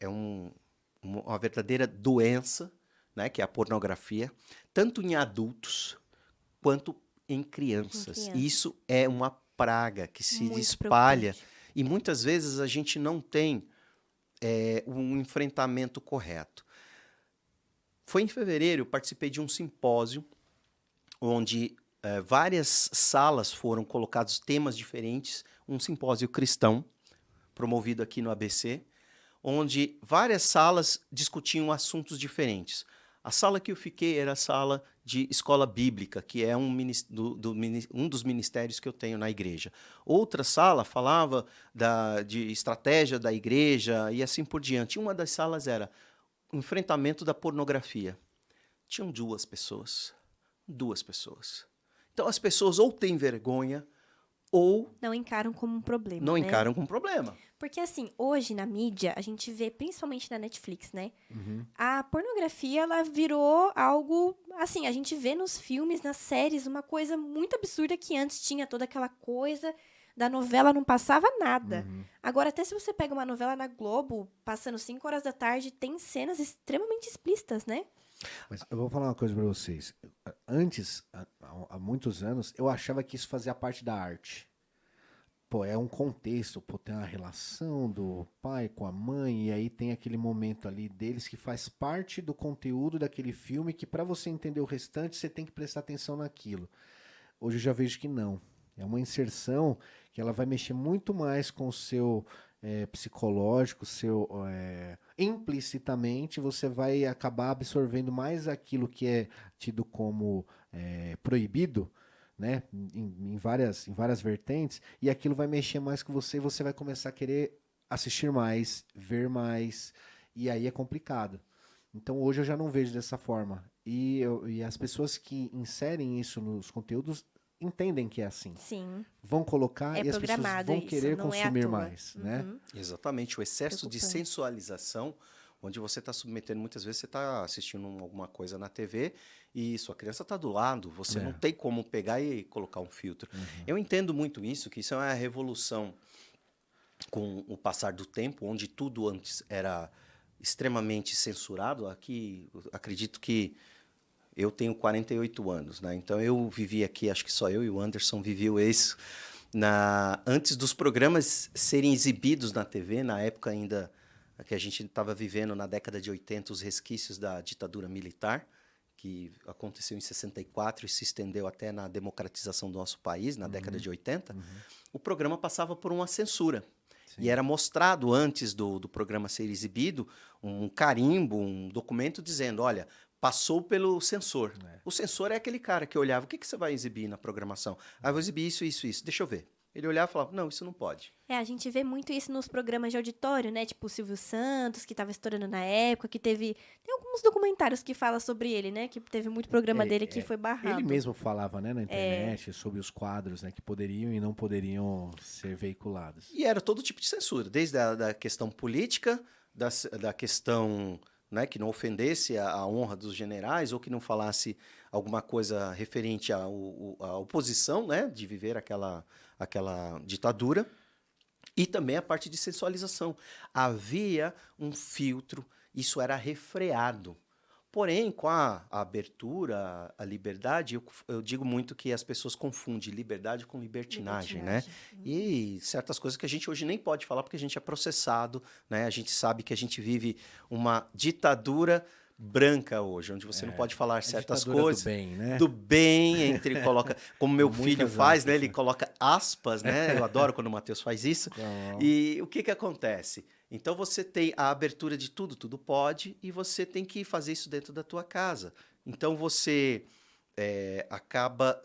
uma verdadeira doença, né? Que é a pornografia, tanto em adultos quanto em crianças. crianças. E isso é uma praga que se Muito espalha. preocupante. E muitas vezes a gente não tem um enfrentamento correto. Foi em fevereiro, eu participei de um simpósio onde várias salas foram colocados temas diferentes, um simpósio cristão, promovido aqui no ABC, onde várias salas discutiam assuntos diferentes. A sala que eu fiquei era a sala de escola bíblica, que é um dos ministérios que eu tenho na igreja. Outra sala falava de estratégia da igreja e assim por diante. Uma das salas era o enfrentamento da pornografia. Tinham duas pessoas. Então as pessoas ou têm vergonha ou Não encaram como um problema, não né? encaram como problema. Porque, assim, hoje na mídia, a gente vê, principalmente na Netflix, né? Uhum. A pornografia, ela virou algo... Assim, a gente vê nos filmes, nas séries, uma coisa muito absurda que antes tinha toda aquela coisa da novela, não passava nada. Uhum. Agora, até se você pega uma novela na Globo, passando 5 horas da tarde, tem cenas extremamente explícitas, né? Mas eu vou falar uma coisa pra vocês. Antes, há muitos anos, eu achava que isso fazia parte da arte. Pô, é um contexto, pô, tem a relação do pai com a mãe, e aí tem aquele momento ali deles que faz parte do conteúdo daquele filme, que pra você entender o restante, você tem que prestar atenção naquilo. Hoje eu já vejo que não. É uma inserção que ela vai mexer muito mais com o seu psicológico, implicitamente você vai acabar absorvendo mais aquilo que é tido como proibido, né, em várias vertentes, e aquilo vai mexer mais com você e você vai começar a querer assistir mais, ver mais, e aí é complicado. Então hoje eu já não vejo dessa forma. E as pessoas que inserem isso nos conteúdos entendem que é assim. Sim. Vão colocar É e as pessoas programado vão isso, querer não é à consumir toa. mais, né? Uhum. Exatamente, o excesso de Preocupante. sensualização, onde você está submetendo, muitas vezes você está assistindo alguma coisa na TV e sua criança está do lado, você não tem como pegar e colocar um filtro. Eu entendo muito isso, que isso é uma revolução com o passar do tempo, onde tudo antes era extremamente censurado. Aqui, eu acredito que eu tenho 48 anos, né? Então eu vivi aqui, acho que só eu e o Anderson viviam isso antes dos programas serem exibidos na TV, na época ainda que a gente estava vivendo na década de 80, os resquícios da ditadura militar, que aconteceu em 64 e se estendeu até na democratização do nosso país, na década de 80, o programa passava por uma censura. E era mostrado, antes do programa ser exibido, um carimbo, um documento dizendo, olha, passou pelo censor. O censor é aquele cara que olhava, o que você vai exibir na programação? Ah, eu vou exibir isso, isso, isso, deixa eu ver. Ele olhava e falava, não, isso não pode. A gente vê muito isso nos programas de auditório, né? Tipo o Silvio Santos, que estava estourando na época, que teve... Tem alguns documentários que falam sobre ele, né? Que teve muito programa dele que foi barrado. Ele mesmo falava, né, na internet sobre os quadros, né, que poderiam e não poderiam ser veiculados. E era todo tipo de censura, desde da questão política, da questão, né, que não ofendesse a honra dos generais ou que não falasse alguma coisa referente à oposição, né, de viver aquela ditadura, e também a parte de sensualização. Havia um filtro, isso era refreado. Porém, com a abertura, a liberdade, eu digo muito que as pessoas confundem liberdade com libertinagem, né? E certas coisas que a gente hoje nem pode falar porque a gente é processado, né? A gente sabe que a gente vive uma ditadura branca hoje, onde você não pode falar certas ditadura coisas. do bem, né? Do bem, entre coloca, como meu Muitas filho faz, né? aspas, Ele né? coloca aspas, né? Eu adoro quando o Matheus faz isso. Bom. E o que que acontece? Então você tem a abertura de tudo, tudo pode, e você tem que fazer isso dentro da tua casa. Então você acaba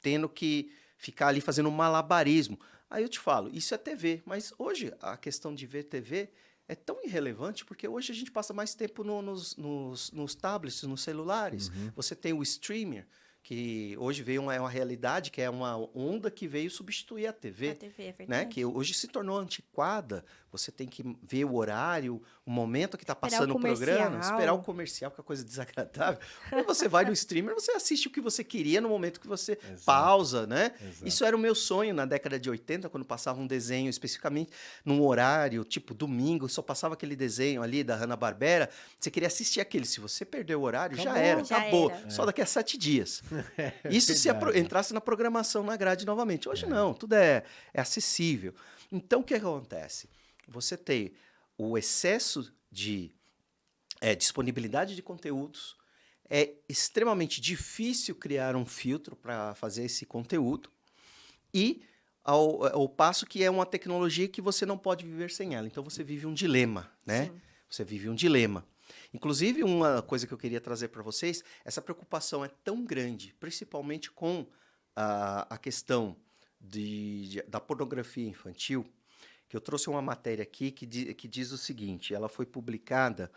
tendo que ficar ali fazendo um malabarismo. Aí eu te falo, isso é TV, mas hoje a questão de ver TV é tão irrelevante porque hoje a gente passa mais tempo nos tablets, nos celulares. Você tem o streamer, que hoje veio uma realidade, que é uma onda que veio substituir a TV. A TV, é Né? verdade. Que hoje se tornou antiquada. Você tem que ver o horário, o momento que está Esperar passando o o programa, comercial. esperar o comercial, que é uma coisa desagradável. Quando você vai no streamer, você assiste o que você queria no momento que você pausa, né? Exato. Isso era o meu sonho na década de 80, quando passava um desenho especificamente num horário, tipo domingo, só passava aquele desenho ali da Hanna-Barbera, você queria assistir aquele. Se você perdeu o horário, já Acabou. era, Já acabou. era. Só daqui a 7 dias. Isso se verdade. entrasse na programação, na grade novamente. Hoje não, tudo é acessível. Então, o que acontece? Você tem o excesso de disponibilidade de conteúdos, é extremamente difícil criar um filtro para fazer esse conteúdo, e ao passo que é uma tecnologia que você não pode viver sem ela. Então, você vive um dilema, né? Sim. Você vive um dilema. Inclusive, uma coisa que eu queria trazer para vocês, essa preocupação é tão grande, principalmente com a questão da pornografia infantil, que eu trouxe uma matéria aqui que diz o seguinte, ela foi publicada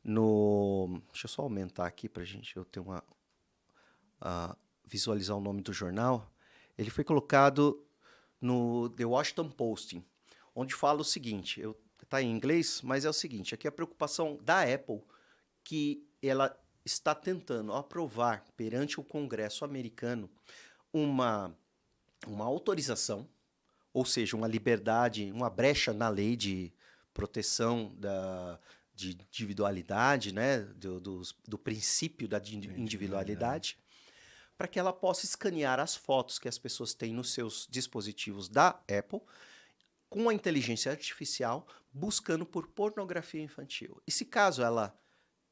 no... Deixa eu só aumentar aqui para a gente eu ter visualizar o nome do jornal. Ele foi colocado no The Washington Post, onde fala o seguinte, está em inglês, mas é o seguinte, aqui é a preocupação da Apple, que ela está tentando aprovar perante o Congresso americano uma autorização, ou seja, uma liberdade, uma brecha na lei de proteção de individualidade, né, do princípio da individualidade, para que ela possa escanear as fotos que as pessoas têm nos seus dispositivos da Apple com a inteligência artificial buscando por pornografia infantil. E se caso ela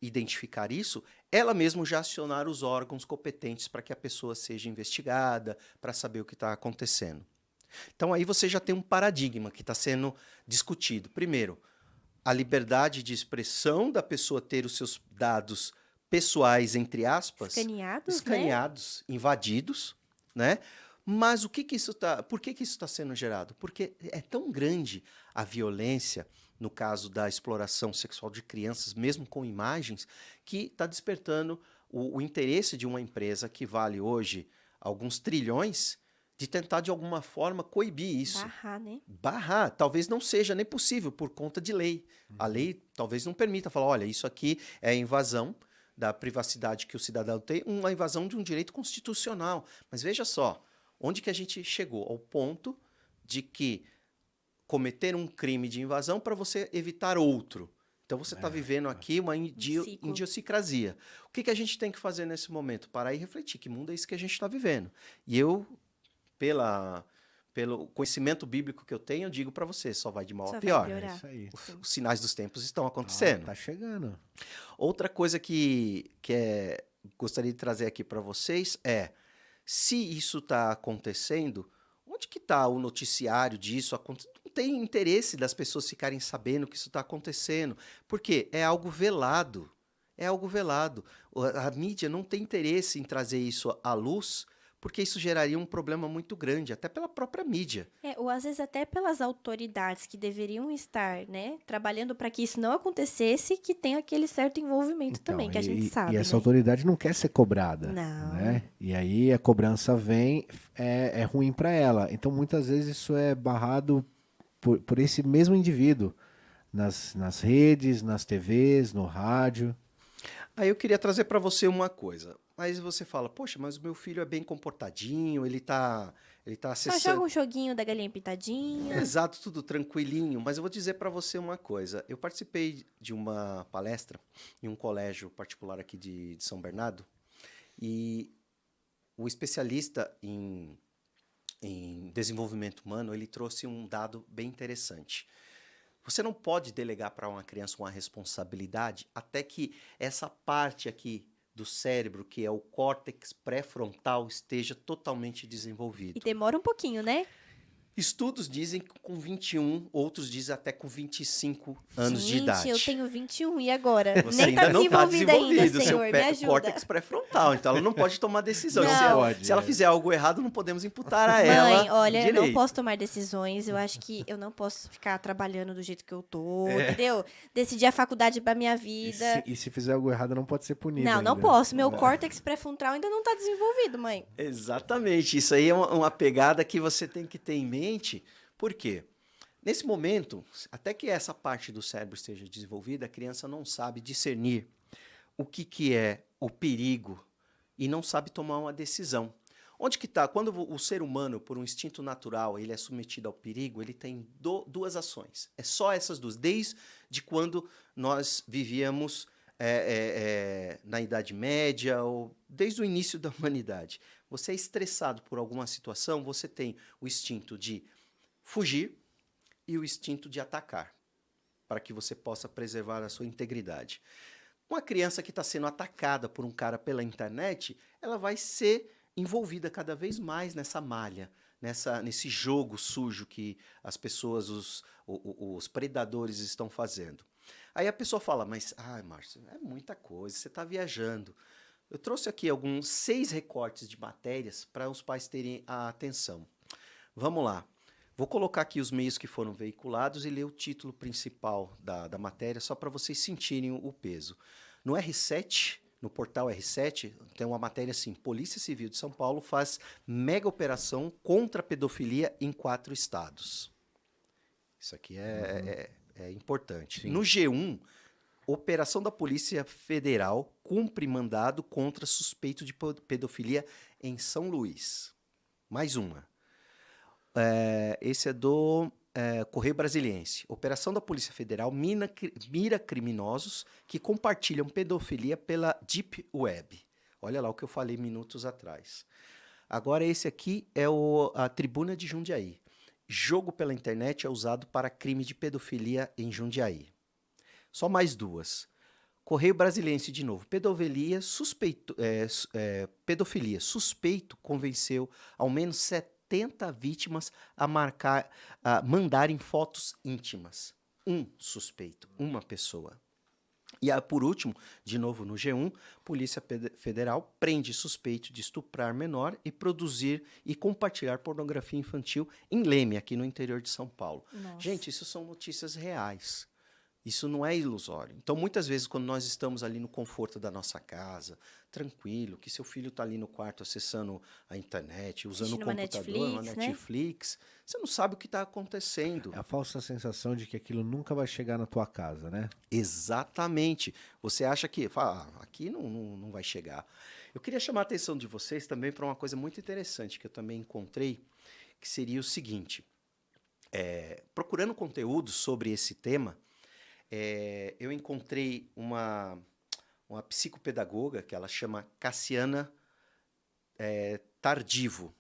identificar isso, ela mesma já acionar os órgãos competentes para que a pessoa seja investigada, para saber o que está acontecendo. Então aí você já tem um paradigma que está sendo discutido. Primeiro, a liberdade de expressão da pessoa ter os seus dados pessoais, entre aspas, Escaneados, invadidos, né? Mas por que isso está sendo gerado? Porque é tão grande a violência, no caso da exploração sexual de crianças, mesmo com imagens, que está despertando o interesse de uma empresa que vale hoje alguns trilhões de tentar, de alguma forma, coibir isso. Barrar, né? Barrar. Talvez não seja nem possível por conta de lei. A lei talvez não permita falar, olha, isso aqui é invasão da privacidade que o cidadão tem, uma invasão de um direito constitucional. Mas veja só, onde que a gente chegou? Ao ponto de que cometer um crime de invasão para você evitar outro. Então você está vivendo aqui uma ciclo. idiosincrasia. O que a gente tem que fazer nesse momento? Parar e refletir. Que mundo é esse que a gente está vivendo? E eu, pelo conhecimento bíblico que eu tenho, eu digo para você, só vai de mal Só a vai pior. piorar. É isso aí. Os sinais dos tempos estão acontecendo. Tá chegando. Outra coisa que gostaria de trazer aqui para vocês é, se isso está acontecendo, onde que está o noticiário disso? Não tem interesse das pessoas ficarem sabendo que isso está acontecendo, porque é algo velado. É algo velado. A mídia não tem interesse em trazer isso à luz, porque isso geraria um problema muito grande, até pela própria mídia. Ou às vezes até pelas autoridades que deveriam estar, né, trabalhando para que isso não acontecesse, que tem aquele certo envolvimento também, que a gente sabe, E essa né? autoridade não quer ser cobrada. Não. Né? E aí a cobrança vem, é ruim para ela. Então muitas vezes isso é barrado por esse mesmo indivíduo, nas redes, nas TVs, no rádio. Aí eu queria trazer para você uma coisa. Mas você fala, poxa, mas o meu filho é bem comportadinho, ele tá Só acessando... joga um joguinho da galinha pitadinha. Exato, tudo tranquilinho. Mas eu vou dizer para você uma coisa. Eu participei de uma palestra em um colégio particular aqui de São Bernardo, e o especialista em desenvolvimento humano, ele trouxe um dado bem interessante. Você não pode delegar para uma criança uma responsabilidade até que essa parte aqui do cérebro, que é o córtex pré-frontal, esteja totalmente E desenvolvido. demora um pouquinho, né? Estudos dizem que com 21, outros dizem até com 25 anos de Gente, idade. eu tenho 21 e agora? Você Nem ainda tá não está desenvolvida ainda, desenvolvido, Senhor, me ajuda. córtex pré-frontal, então ela não pode tomar decisão. Não. Se ela, Pode, se ela é. fizer algo errado, não podemos imputar a ela Mãe, olha, eu não direito. posso tomar decisões. Eu acho que eu não posso ficar trabalhando do jeito que eu tô, É. entendeu? Decidir a faculdade pra minha E vida. se fizer algo errado, não pode ser punido. Não, não ainda. posso. Meu córtex pré-frontal ainda não tá desenvolvido, mãe. Exatamente, isso aí é uma pegada que você tem que ter em mente. Por quê? Nesse momento, até que essa parte do cérebro esteja desenvolvida, a criança não sabe discernir o que é o perigo e não sabe tomar uma decisão. Onde que está? Quando o ser humano, por um instinto natural, ele é submetido ao perigo, ele tem duas ações. É só essas duas. Desde quando nós vivíamos na Idade Média ou desde o início da humanidade. Você é estressado por alguma situação, você tem o instinto de fugir e o instinto de atacar, para que você possa preservar a sua integridade. Uma criança que está sendo atacada por um cara pela internet, ela vai ser envolvida cada vez mais nessa malha, nesse jogo sujo que as pessoas, os predadores estão fazendo. Aí a pessoa fala, mas, Márcio, é muita coisa, você está viajando. Eu trouxe aqui 6 recortes de matérias para os pais terem a atenção. Vamos lá. Vou colocar aqui os meios que foram veiculados e ler o título principal da matéria, só para vocês sentirem o peso. No R7, no portal R7, tem uma matéria assim, Polícia Civil de São Paulo faz mega operação contra a pedofilia em 4 estados. Isso aqui é importante. Sim. No G1, operação da Polícia Federal cumpre mandado contra suspeito de pedofilia em São Luís. Mais uma. Esse é do Correio Brasiliense. Operação da Polícia Federal mira criminosos que compartilham pedofilia pela Deep Web. Olha lá o que eu falei minutos atrás. Agora esse aqui é a Tribuna de Jundiaí. Jogo pela internet é usado para crime de pedofilia em Jundiaí. Só mais 2. Correio Brasiliense de novo. Pedofilia suspeito convenceu ao menos 70 vítimas a mandarem fotos íntimas. Um suspeito, uma pessoa. E por último, de novo no G1, Polícia Federal prende suspeito de estuprar menor e produzir e compartilhar pornografia infantil em Leme, aqui no interior de São Paulo. Nossa. Gente, isso são notícias reais. Isso não é ilusório. Então, muitas vezes, quando nós estamos ali no conforto da nossa casa, tranquilo, que seu filho está ali no quarto acessando a internet, usando o Assistindo uma computador, uma Netflix, né? Netflix, você não sabe o que está acontecendo. É a falsa sensação de que aquilo nunca vai chegar na tua casa, né? Exatamente. Você acha que aqui não vai chegar. Eu queria chamar a atenção de vocês também para uma coisa muito interessante que eu também encontrei, que seria o seguinte. Procurando conteúdo sobre esse tema, eu encontrei uma psicopedagoga que ela chama Cassiana Tardivo.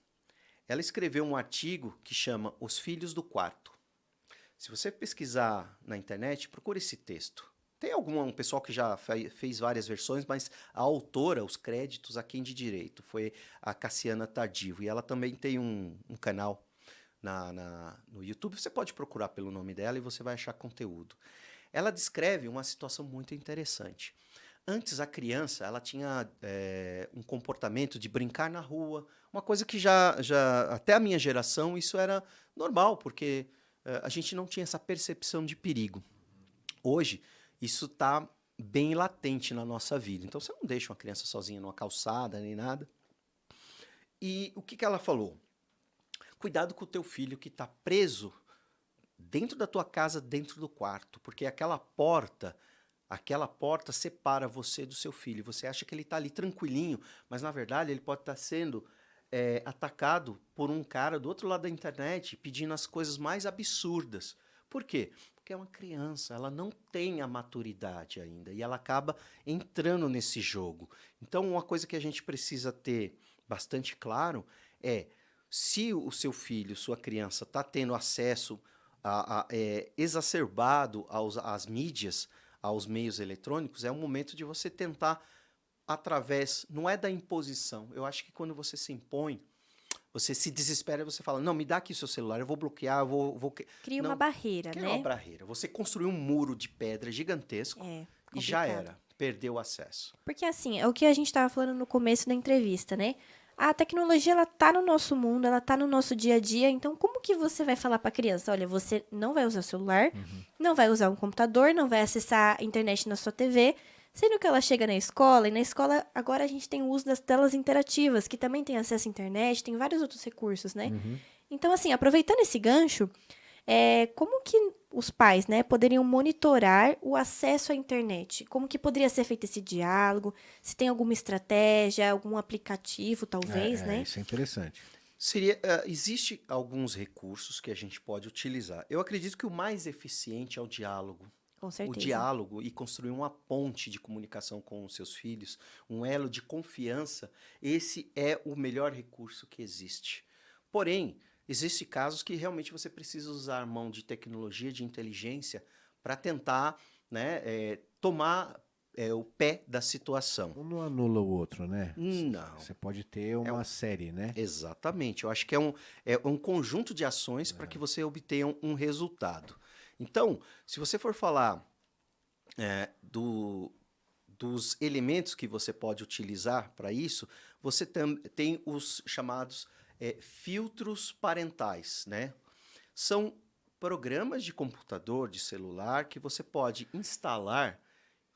Ela escreveu um artigo que chama Os Filhos do Quarto. Se você pesquisar na internet, procure esse texto. Tem um pessoal que já fez várias versões, mas a autora, os créditos, a quem de direito, foi a Cassiana Tardivo. E ela também tem um canal no YouTube. Você pode procurar pelo nome dela e você vai achar conteúdo. Ela descreve uma situação muito interessante. Antes, a criança ela tinha um comportamento de brincar na rua, uma coisa que já até a minha geração isso era normal, porque a gente não tinha essa percepção de perigo. Hoje, isso está bem latente na nossa vida. Então, você não deixa uma criança sozinha numa calçada, nem nada. E o que ela falou? Cuidado com o teu filho que está preso dentro da tua casa, dentro do quarto, porque aquela porta separa você do seu filho. Você acha que ele está ali tranquilinho, mas na verdade ele pode estar sendo atacado por um cara do outro lado da internet pedindo as coisas mais absurdas. Por quê? Porque é uma criança, ela não tem a maturidade ainda e ela acaba entrando nesse jogo. Então, uma coisa que a gente precisa ter bastante claro é se o seu filho, sua criança, está tendo acesso exacerbado às mídias, aos meios eletrônicos, é um momento de você tentar através, não é da imposição. Eu acho que quando você se impõe, você se desespera e você fala, não, me dá aqui seu celular, eu vou bloquear, Cria não, uma barreira, cria né? uma barreira. Você construiu um muro de pedra gigantesco e já era, perdeu o acesso. Porque assim, é o que a gente estava falando no começo da entrevista, né? A tecnologia, ela tá no nosso mundo, ela tá no nosso dia a dia, então como que você vai falar para a criança, olha, você não vai usar o celular, não vai usar um computador, não vai acessar a internet na sua TV, sendo que ela chega na escola, e na escola agora a gente tem o uso das telas interativas, que também tem acesso à internet, tem vários outros recursos, né? Então, assim, aproveitando esse gancho, como que os pais, né, poderiam monitorar o acesso à internet? Como que poderia ser feito esse diálogo? Se tem alguma estratégia, algum aplicativo, talvez, né? Isso é interessante. Existe alguns recursos que a gente pode utilizar. Eu acredito que o mais eficiente é o diálogo. Com certeza. O diálogo e construir uma ponte de comunicação com os seus filhos, um elo de confiança, esse é o melhor recurso que existe. Porém, existem casos que realmente você precisa usar mão de tecnologia, de inteligência, para tentar, né, tomar o pé da situação. Um não anula o outro, né? Não. Você pode ter uma série, né? Exatamente. Eu acho que é um conjunto de ações para que você obtenha um resultado. Então, se você for falar dos elementos que você pode utilizar para isso, você tem os chamados filtros parentais, né? São programas de computador, de celular, que você pode instalar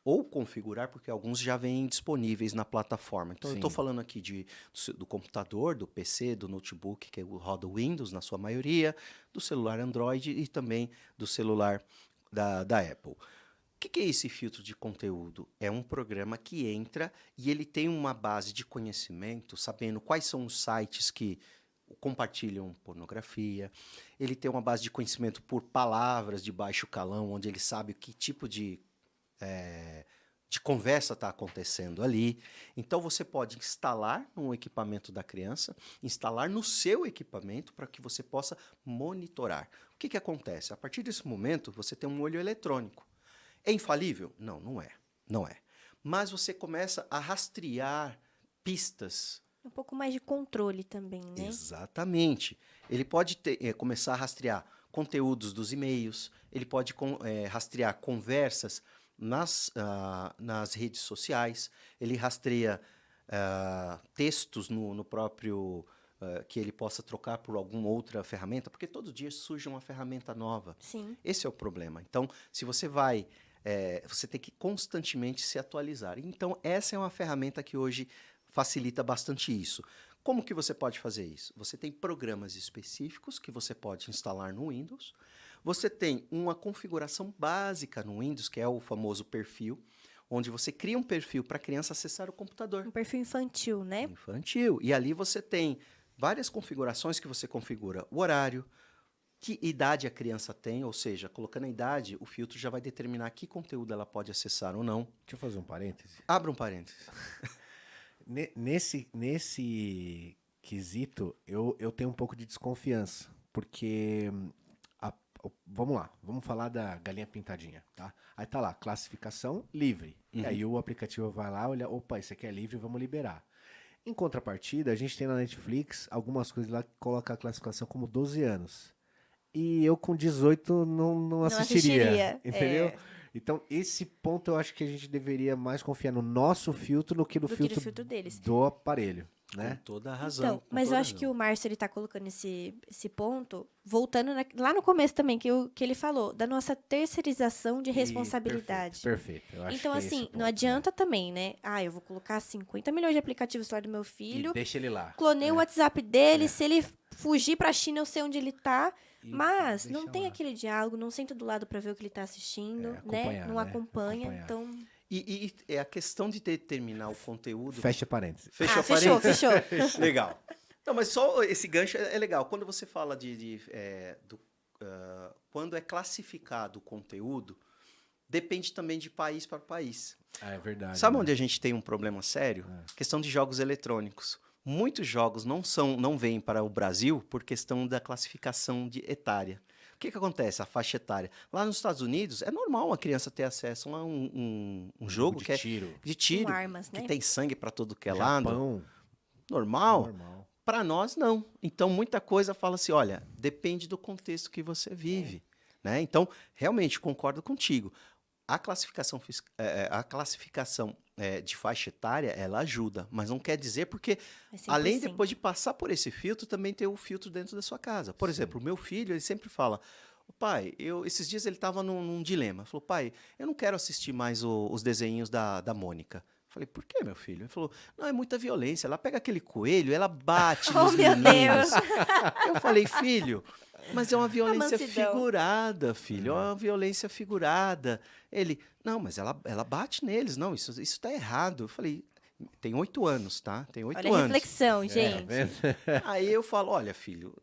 ou configurar, porque alguns já vêm disponíveis na plataforma. Então, eu estou falando aqui do computador, do PC, do notebook, que roda Windows na sua maioria, do celular Android e também do celular da Apple. O que é esse filtro de conteúdo? É um programa que entra e ele tem uma base de conhecimento, sabendo quais são os sites que compartilham pornografia. Ele tem uma base de conhecimento por palavras de baixo calão, onde ele sabe que tipo de conversa está acontecendo ali. Então, você pode instalar no equipamento da criança, instalar no seu equipamento para que você possa monitorar. O que acontece? A partir desse momento, você tem um olho eletrônico. É infalível? Não, não é. Não é. Mas você começa a rastrear pistas. Um pouco mais de controle também, né? Exatamente. Ele pode começar a rastrear conteúdos dos e-mails, ele pode rastrear conversas nas redes sociais, ele rastreia textos no próprio, que ele possa trocar por alguma outra ferramenta, porque todo dia surge uma ferramenta nova. Sim. Esse é o problema. Então, se você você tem que constantemente se atualizar. Então, essa é uma ferramenta que hoje facilita bastante isso. Como que você pode fazer isso? Você tem programas específicos que você pode instalar no Windows. Você tem uma configuração básica no Windows, que é o famoso perfil, onde você cria um perfil para a criança acessar o computador. Um perfil infantil, né? Infantil. E ali você tem várias configurações que você configura. O horário, que idade a criança tem, ou seja, colocando a idade, o filtro já vai determinar que conteúdo ela pode acessar ou não. Deixa eu fazer um parêntese. Abra um parêntese. Nesse quesito, eu tenho um pouco de desconfiança, porque vamos lá, vamos falar da galinha pintadinha, tá? Aí tá lá, classificação livre. E aí o aplicativo vai lá, olha, opa, isso aqui é livre, vamos liberar. Em contrapartida, a gente tem na Netflix algumas coisas lá que colocam a classificação como 12 anos. E eu com 18 não assistiria, entendeu? Então, esse ponto eu acho que a gente deveria mais confiar no nosso filtro do que no filtro deles. do aparelho, né? Com toda a razão. Então, mas eu acho que o Márcio, ele tá colocando esse ponto, voltando lá no começo também, que ele falou, da nossa terceirização de responsabilidade. Perfeito. Eu acho então, que é assim, esse o ponto, não adianta também, né? Eu vou colocar 50 milhões de aplicativos lá do meu filho, e deixa ele lá. clonei o WhatsApp dele, se ele fugir pra China, eu sei onde ele tá. Mas deixa não tem lá. aquele diálogo, não senta do lado pra ver o que ele tá assistindo, né? Não acompanha, Acompanhar. então... E é a questão de determinar o conteúdo. Fecha parênteses. Fechou, fechou. Legal. Não, mas só esse gancho é legal. Quando você fala quando é classificado o conteúdo, depende também de país para país. É verdade. Sabe onde a gente tem um problema sério? Questão de jogos eletrônicos. Muitos jogos não vêm para o Brasil por questão da classificação etária. que acontece? A faixa etária. Lá nos Estados Unidos, é normal uma criança ter acesso a um jogo de que tiro. de tiro, Com armas, que né? tem sangue para todo que é lado. Japão. Normal. Para nós, não. Então, muita coisa fala assim, olha, depende do contexto que você vive. Né? Então, realmente, concordo contigo. A classificação de faixa etária, ela ajuda, mas não quer dizer porque, É 100%. além depois de passar por esse filtro, também tem o filtro dentro da sua casa. Por exemplo, o meu filho, ele sempre fala, pai, esses dias ele estava num dilema. Ele falou, pai, eu não quero assistir mais os desenhos da Mônica. Eu falei, por que, meu filho? Ele falou, não, é muita violência. Ela pega aquele coelho, ela bate nos meu meninos. Deus. Eu falei, filho, mas é uma violência mansidão. figurada, filho. É uma violência figurada. Ele, não, mas ela bate neles. Não, isso tá errado. Eu falei, tem 8 anos, tá? Tem 8 Olha a anos. reflexão, gente. Aí eu falo, olha, filho,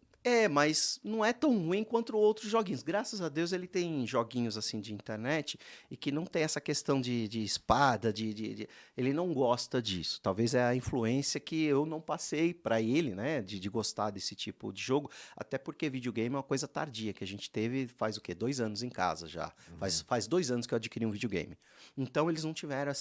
mas não é tão ruim quanto outros joguinhos. Graças a Deus ele tem joguinhos assim de internet e que não tem essa questão de espada, ele não gosta disso. Talvez é a influência que eu não passei para ele, né, de gostar desse tipo de jogo, até porque videogame é uma coisa tardia, que a gente teve faz o quê? 2 anos em casa já. Faz 2 anos que eu adquiri um videogame. Então eles não tiveram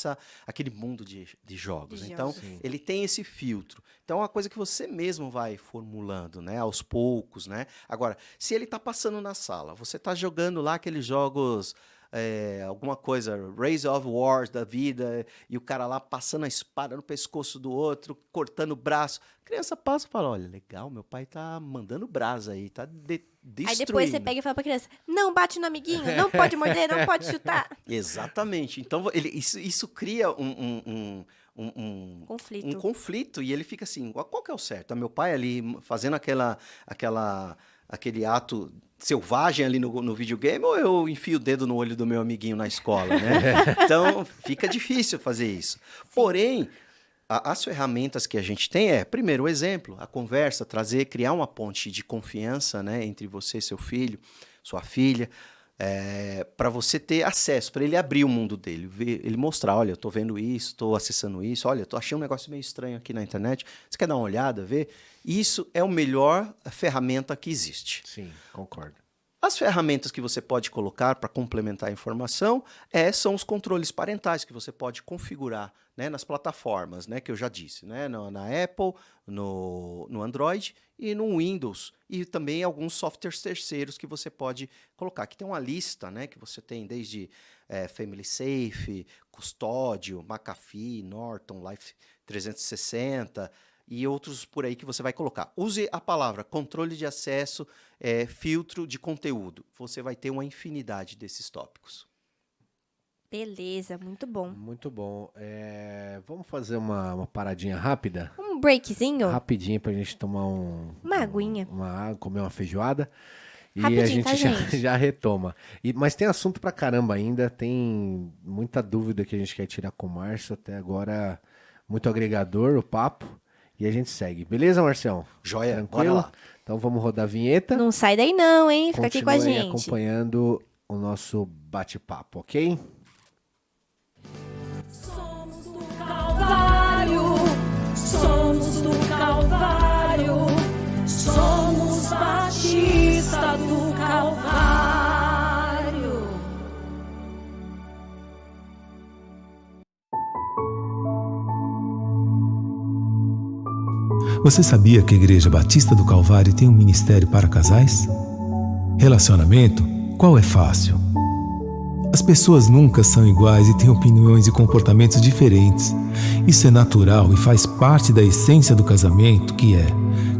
aquele mundo de jogos. Então ele tem esse filtro. Então é uma coisa que você mesmo vai formulando, né, aos poucos, né? Agora, se ele tá passando na sala, você tá jogando lá aqueles jogos, alguma coisa, Race of Wars da vida, e o cara lá passando a espada no pescoço do outro, cortando o braço. A criança passa e fala, olha, legal, meu pai tá mandando brasa aí, tá destruindo. Aí depois você pega e fala pra criança, não bate no amiguinho, não pode morder, não pode chutar. Exatamente. Então, isso cria um conflito, e ele fica assim, qual que é o certo? Meu pai ali fazendo aquele ato selvagem ali no videogame, ou eu enfio o dedo no olho do meu amiguinho na escola, né? Então, fica difícil fazer isso. Porém, as ferramentas que a gente tem primeiro, o exemplo, a conversa, criar uma ponte de confiança, né, entre você, seu filho, sua filha, para você ter acesso, para ele abrir o mundo dele, ele mostrar, olha, eu estou vendo isso, estou acessando isso, olha, eu achei um negócio meio estranho aqui na internet, você quer dar uma olhada, ver? Isso é a melhor ferramenta que existe. Sim, concordo. As ferramentas que você pode colocar para complementar a informação são os controles parentais que você pode configurar, né, nas plataformas, né, que eu já disse, né, na Apple, no Android e no Windows. E também alguns softwares terceiros que você pode colocar. Aqui tem uma lista, né, que você tem desde Family Safe, Custódio, McAfee, Norton, Life 360... e outros por aí que você vai colocar. Use a palavra controle de acesso, filtro de conteúdo. Você vai ter uma infinidade desses tópicos. Beleza, muito bom. Muito bom. Vamos fazer uma paradinha rápida? Um breakzinho? Rapidinho pra gente tomar uma aguinha. Uma água, comer uma feijoada. E Rapidinho, a gente, tá, gente? já retoma. Mas tem assunto pra caramba ainda. Tem muita dúvida que a gente quer tirar com o Márcio. Até agora, muito agregador o papo. E a gente segue. Beleza, Marcião? Joia, tranquilo? bora lá. Então vamos rodar a vinheta. Não sai daí não, hein? Fica aqui com a Continue aí gente. acompanhando o nosso bate-papo, ok? Somos do Calvário, somos do Calvário, somos Batista do Calvário. Você sabia que a Igreja Batista do Calvário tem um ministério para casais? Relacionamento? Qual é fácil? As pessoas nunca são iguais e têm opiniões e comportamentos diferentes. Isso é natural e faz parte da essência do casamento, que é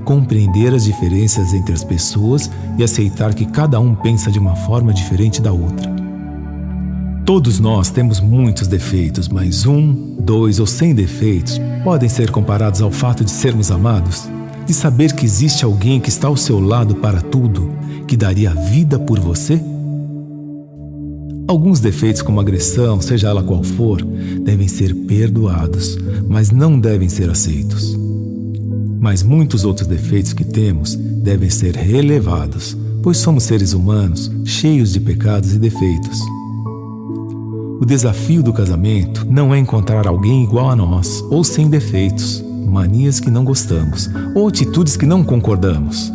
compreender as diferenças entre as pessoas e aceitar que cada um pensa de uma forma diferente da outra. Todos nós temos muitos defeitos, mas 1, 2 ou 100 defeitos podem ser comparados ao fato de sermos amados, de saber que existe alguém que está ao seu lado para tudo, que daria a vida por você? Alguns defeitos, como agressão, seja ela qual for, devem ser perdoados, mas não devem ser aceitos. Mas muitos outros defeitos que temos devem ser relevados, pois somos seres humanos cheios de pecados e defeitos. O desafio do casamento não é encontrar alguém igual a nós, ou sem defeitos, manias que não gostamos, ou atitudes que não concordamos.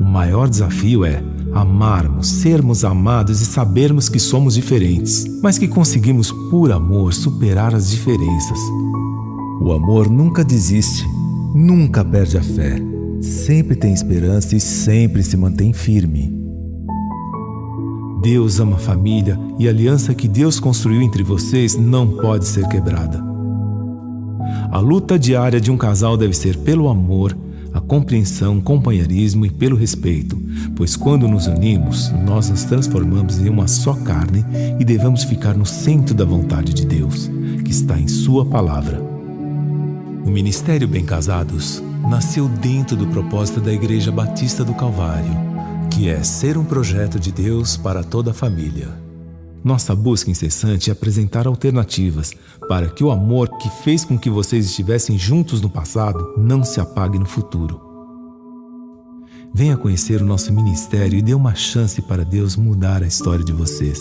O maior desafio é amarmos, sermos amados e sabermos que somos diferentes, mas que conseguimos, por amor, superar as diferenças. O amor nunca desiste, nunca perde a fé, sempre tem esperança e sempre se mantém firme. Deus ama a família e a aliança que Deus construiu entre vocês não pode ser quebrada. A luta diária de um casal deve ser pelo amor, a compreensão, companheirismo e pelo respeito, pois quando nos unimos, nós nos transformamos em uma só carne e devemos ficar no centro da vontade de Deus, que está em Sua palavra. O Ministério Bem Casados nasceu dentro do propósito da Igreja Batista do Calvário, que é ser um projeto de Deus para toda a família. Nossa busca incessante é apresentar alternativas para que o amor que fez com que vocês estivessem juntos no passado não se apague no futuro. Venha conhecer o nosso ministério e dê uma chance para Deus mudar a história de vocês.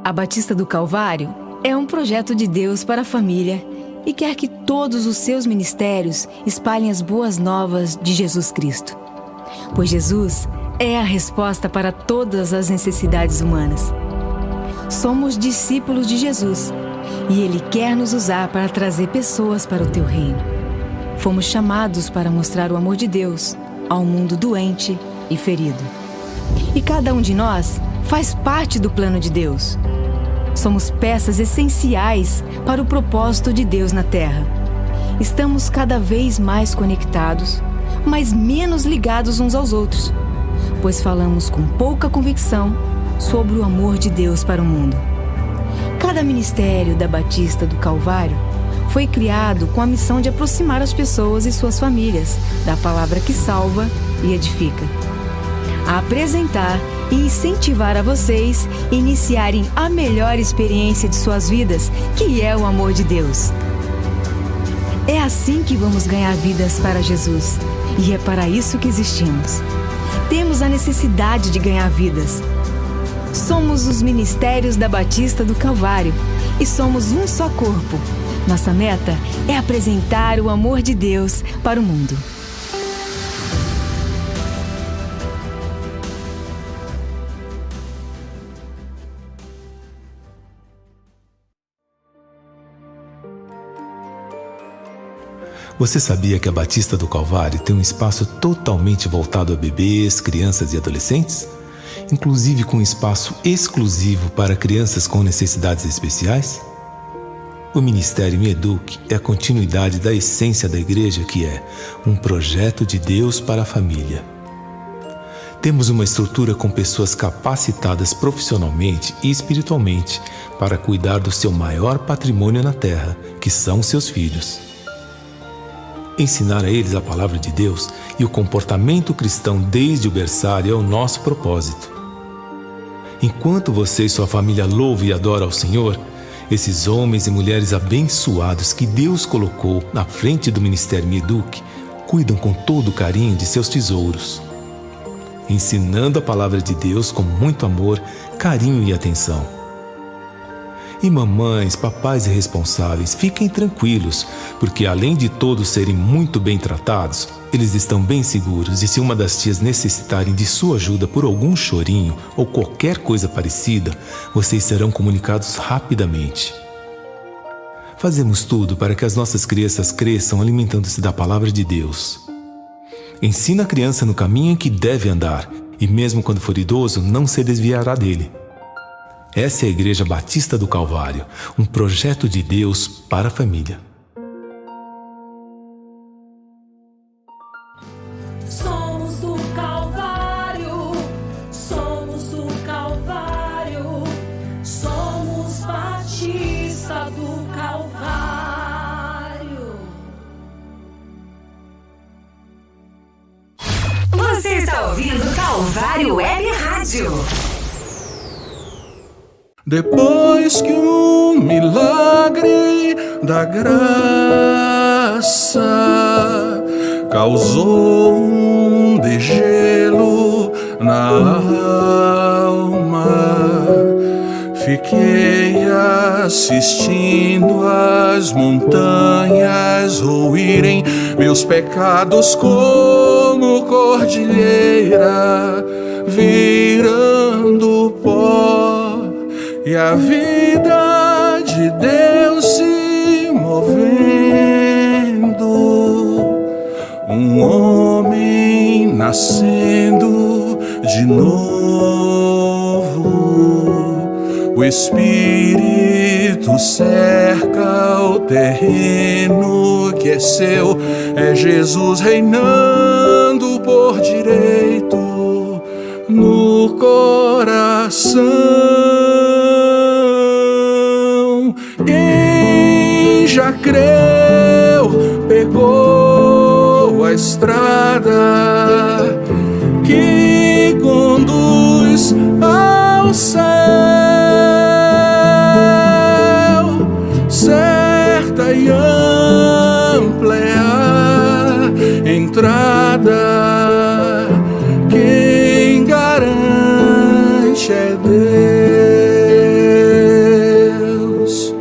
A Batista do Calvário é um projeto de Deus para a família e quer que todos os seus ministérios espalhem as boas novas de Jesus Cristo. Pois Jesus é a resposta para todas as necessidades humanas. Somos discípulos de Jesus e Ele quer nos usar para trazer pessoas para o teu reino. Fomos chamados para mostrar o amor de Deus ao mundo doente e ferido. E cada um de nós faz parte do plano de Deus. Somos peças essenciais para o propósito de Deus na Terra. Estamos cada vez mais conectados, mas menos ligados uns aos outros, pois falamos com pouca convicção sobre o amor de Deus para o mundo. Cada ministério da Batista do Calvário foi criado com a missão de aproximar as pessoas e suas famílias da palavra que salva e edifica. A apresentar e incentivar a vocês iniciarem a melhor experiência de suas vidas, que é o amor de Deus. É assim que vamos ganhar vidas para Jesus, e é para isso que existimos. Temos a necessidade de ganhar vidas. Somos os ministérios da Batista do Calvário e somos um só corpo. Nossa meta é apresentar o amor de Deus para o mundo. Você sabia que a Batista do Calvário tem um espaço totalmente voltado a bebês, crianças e adolescentes? Inclusive com um espaço exclusivo para crianças com necessidades especiais? O Ministério Me Eduque é a continuidade da essência da igreja, que é um projeto de Deus para a família. Temos uma estrutura com pessoas capacitadas profissionalmente e espiritualmente para cuidar do seu maior patrimônio na terra, que são seus filhos. Ensinar a eles a palavra de Deus e o comportamento cristão desde o berçário é o nosso propósito. Enquanto você e sua família louvam e adoram ao Senhor, esses homens e mulheres abençoados que Deus colocou na frente do Ministério Me Eduque cuidam com todo o carinho de seus tesouros, ensinando a palavra de Deus com muito amor, carinho e atenção. E mamães, papais e responsáveis, fiquem tranquilos, porque além de todos serem muito bem tratados, eles estão bem seguros e se uma das tias necessitarem de sua ajuda por algum chorinho ou qualquer coisa parecida, vocês serão comunicados rapidamente. Fazemos tudo para que as nossas crianças cresçam alimentando-se da palavra de Deus. Ensina a criança no caminho em que deve andar e mesmo quando for idoso, não se desviará dele. Essa é a Igreja Batista do Calvário, um projeto de Deus para a família. Somos do Calvário, somos do Calvário, somos Batista do Calvário. Você está ouvindo Calvário Web Rádio. Depois que um milagre da graça causou um degelo na alma, fiquei fiquei assistindo as montanhas ruírem, meus pecados como cordilheira virando pó, e a vida de Deus se movendo, um homem nascendo de novo. O Espírito cerca o terreno que é seu, é Jesus reinando por direito no coração. Quem já creu, pegou a estrada que conduz ao céu, certa e ampla é a entrada, quem garante é Deus.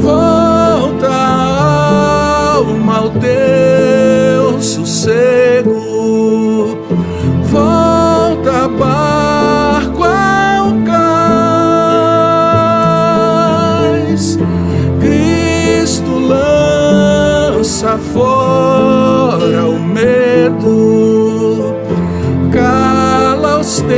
Volta a alma ao teu sossego, volta barco ao cais, Cristo lança fora o medo, cala os temporais.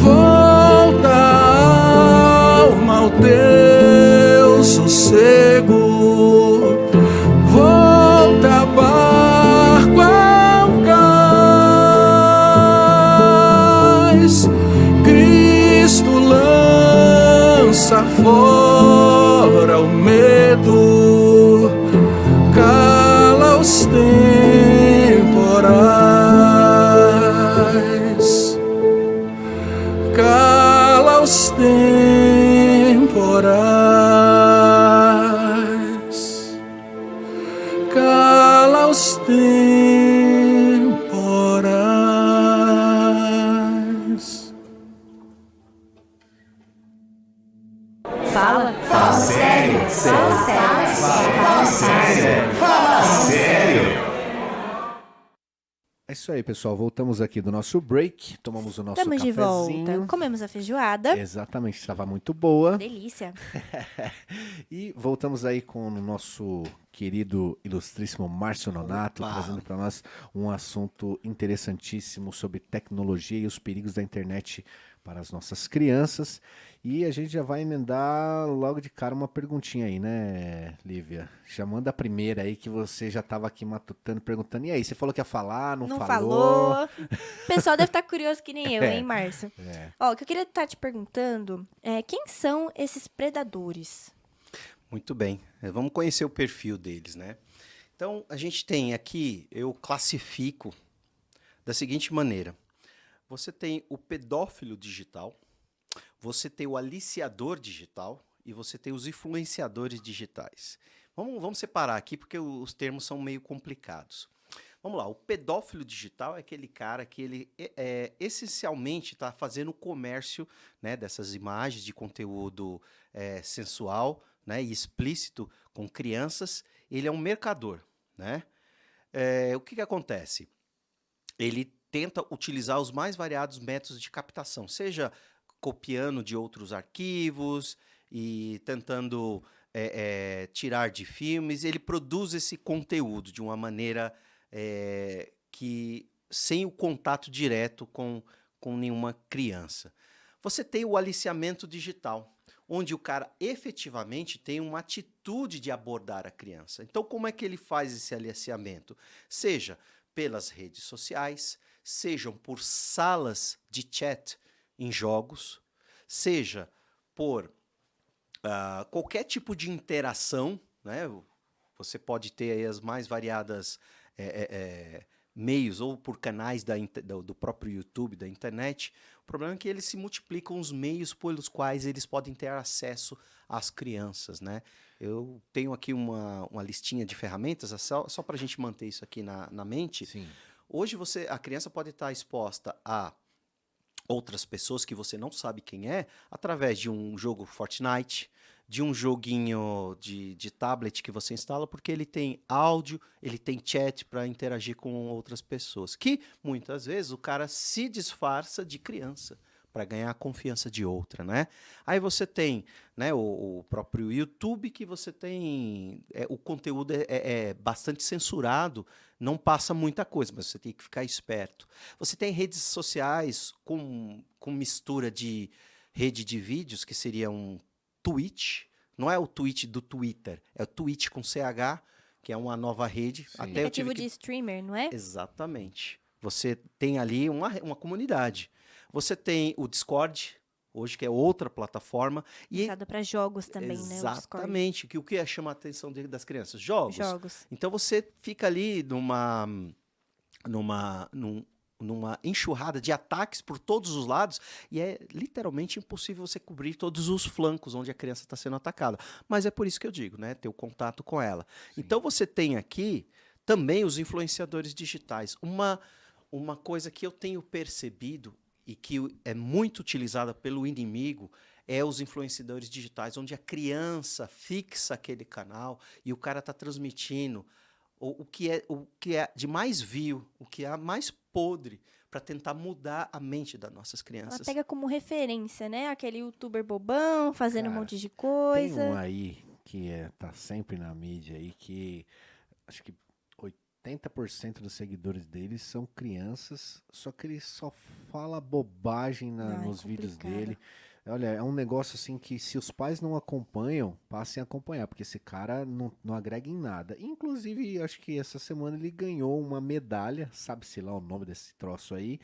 Volta a alma ao teu sossego, volta barco ao cais, Cristo lança fora o medo, cala os temporais, cala os temporais, cala os temporais. Fala sério. Fala sério. É isso aí, pessoal. Voltamos aqui do nosso break. Tomamos o nosso Estamos de cafezinho. volta. Comemos a feijoada. Exatamente, estava muito boa. Delícia. E voltamos aí com o nosso querido, ilustríssimo Márcio Nonato, trazendo para nós um assunto interessantíssimo sobre tecnologia e os perigos da internet para as nossas crianças. E a gente já vai emendar logo de cara uma perguntinha aí, né, Lívia? Já manda a primeira aí, que você já estava aqui matutando, perguntando. E aí, você falou que ia falar, não falou? O pessoal deve estar curioso que nem eu, hein, Márcio? É. Ó, o que eu queria estar te perguntando é quem são esses predadores? Muito bem, vamos conhecer o perfil deles, né? Então, a gente tem aqui, eu classifico da seguinte maneira. Você tem o pedófilo digital, você tem o aliciador digital e você tem os influenciadores digitais. Vamos separar aqui porque os termos são meio complicados. Vamos lá, o pedófilo digital é aquele cara que ele essencialmente está fazendo o comércio, né, dessas imagens de conteúdo sensual, né, e explícito com crianças. Ele é um mercador, né? O que acontece? Ele tenta utilizar os mais variados métodos de captação, seja copiando de outros arquivos e tentando tirar de filmes. Ele produz esse conteúdo de uma maneira que sem o contato direto com nenhuma criança. Você tem o aliciamento digital, onde o cara efetivamente tem uma atitude de abordar a criança. Então, como é que ele faz esse aliciamento? Seja pelas redes sociais, sejam por salas de chat em jogos, seja por qualquer tipo de interação, né? Você pode ter aí as mais variadas meios, ou por canais do próprio YouTube, da internet. O problema é que eles se multiplicam os meios pelos quais eles podem ter acesso às crianças, né? Eu tenho aqui uma listinha de ferramentas, só para a gente manter isso aqui na mente. Sim. Hoje a criança pode estar exposta a outras pessoas que você não sabe quem é, através de um jogo Fortnite, de um joguinho de tablet que você instala, porque ele tem áudio, ele tem chat para interagir com outras pessoas, que muitas vezes o cara se disfarça de criança para ganhar a confiança de outra, né? Aí você tem, né, o próprio YouTube, que você tem... o conteúdo é bastante censurado, não passa muita coisa, mas você tem que ficar esperto. Você tem redes sociais com mistura de rede de vídeos, que seria um Twitch. Não é o Twitch do Twitter, é o Twitch com CH, que é uma nova rede. Sim. Até eu tive Aplicativo de streamer, não é? Exatamente. Você tem ali uma comunidade. Você tem o Discord, hoje, que é outra plataforma. Usado para jogos também, né? O Discord. Exatamente. Que o que chama a atenção das crianças? Jogos. Jogos. Então você fica ali numa enxurrada de ataques por todos os lados, e é literalmente impossível você cobrir todos os flancos onde a criança está sendo atacada. Mas é por isso que eu digo, né? Ter o contato com ela. Sim. Então você tem aqui também os influenciadores digitais. Uma coisa que eu tenho percebido e que é muito utilizada pelo inimigo é os influenciadores digitais, onde a criança fixa aquele canal e o cara está transmitindo o que é de mais vil, o que é mais podre, para tentar mudar a mente das nossas crianças. Ela pega como referência, né? Aquele youtuber bobão, fazendo um monte de Tem coisa. um aí que tá sempre na mídia aí, que acho que 80% dos seguidores dele são crianças, só que ele só fala bobagem nos vídeos dele. Olha, é um negócio assim que se os pais não acompanham, passem a acompanhar, porque esse cara não agrega em nada. Inclusive, acho que essa semana ele ganhou uma medalha, sabe-se lá o nome desse troço aí,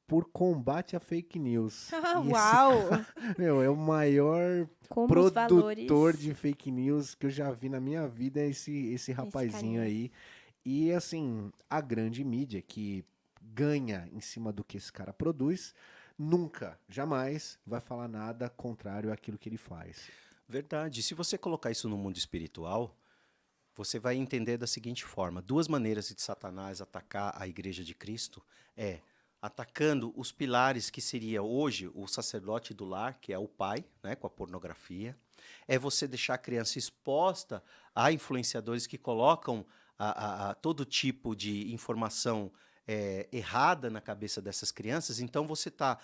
por combate a fake news. Uau! Meu, é o maior Como produtor de fake news que eu já vi na minha vida, esse rapazinho carinha aí. E assim, a grande mídia que ganha em cima do que esse cara produz, nunca, jamais vai falar nada contrário àquilo que ele faz. Verdade. Se você colocar isso no mundo espiritual, você vai entender da seguinte forma: 2 maneiras de Satanás atacar a Igreja de Cristo é atacando os pilares que seria hoje o sacerdote do lar, que é o pai, né, com a pornografia. É você deixar a criança exposta a influenciadores que colocam a todo tipo de informação errada na cabeça dessas crianças. Então você está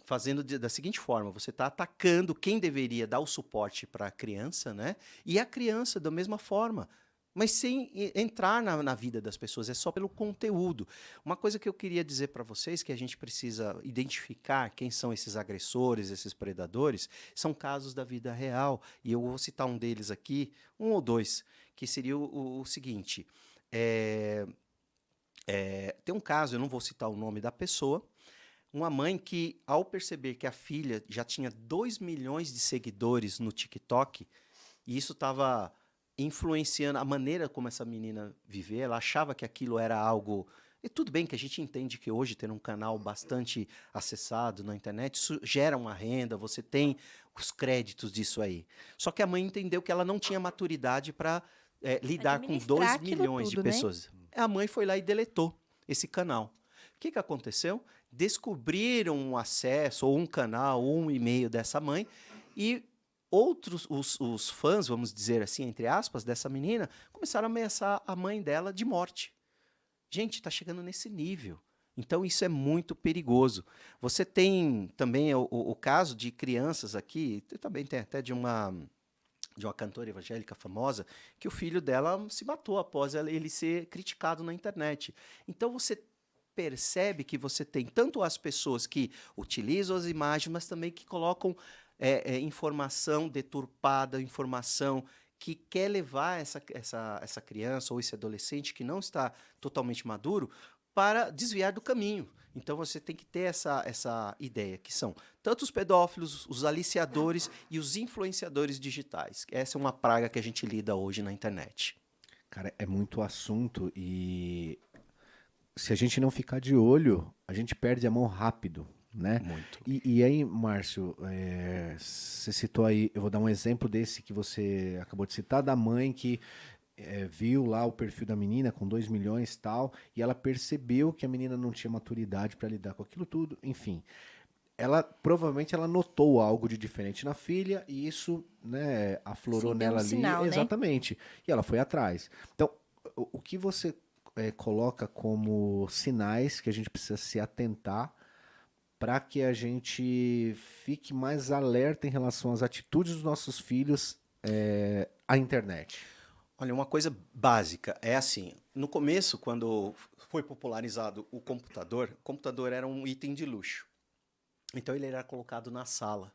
fazendo da seguinte forma: você está atacando quem deveria dar o suporte para a criança, né? E a criança da mesma forma, mas sem entrar na vida das pessoas, é só pelo conteúdo. Uma coisa que eu queria dizer para vocês, que a gente precisa identificar quem são esses agressores, esses predadores, são casos da vida real, e eu vou citar um deles aqui, 1 ou 2, que seria o seguinte: tem um caso, eu não vou citar o nome da pessoa, uma mãe que, ao perceber que a filha já tinha 2 milhões de seguidores no TikTok, e isso estava influenciando a maneira como essa menina vivia, ela achava que aquilo era algo... E tudo bem que a gente entende que hoje ter um canal bastante acessado na internet, isso gera uma renda, você tem os créditos disso aí. Só que a mãe entendeu que ela não tinha maturidade para lidar com 2 milhões de pessoas. Né? A mãe foi lá e deletou esse canal. O que aconteceu? Descobriram um acesso, ou um canal, ou um e-mail dessa mãe, e outros, os fãs, vamos dizer assim, entre aspas, dessa menina, começaram a ameaçar a mãe dela de morte. Gente, está chegando nesse nível. Então, isso é muito perigoso. Você tem também o caso de crianças aqui, também tem até de uma cantora evangélica famosa, que o filho dela se matou após ele ser criticado na internet. Então, você percebe que você tem tanto as pessoas que utilizam as imagens, mas também que colocam informação deturpada, informação que quer levar essa criança ou esse adolescente que não está totalmente maduro para desviar do caminho. Então você tem que ter essa ideia, que são tanto os pedófilos, os aliciadores e os influenciadores digitais. Essa é uma praga que a gente lida hoje na internet. Cara, é muito assunto e se a gente não ficar de olho, a gente perde a mão rápido, né? Muito. E aí, Márcio, você citou aí, eu vou dar um exemplo desse que você acabou de citar, da mãe que viu lá o perfil da menina com 2 milhões e tal, e ela percebeu que a menina não tinha maturidade para lidar com aquilo tudo, enfim. Ela provavelmente ela notou algo de diferente na filha e isso, né, aflorou Sim, deu nela um ali. sinal, né? Exatamente. E ela foi atrás. Então, o que você coloca como sinais que a gente precisa se atentar para que a gente fique mais alerta em relação às atitudes dos nossos filhos à internet? Olha, uma coisa básica é assim, no começo, quando foi popularizado o computador era um item de luxo. Então ele era colocado na sala.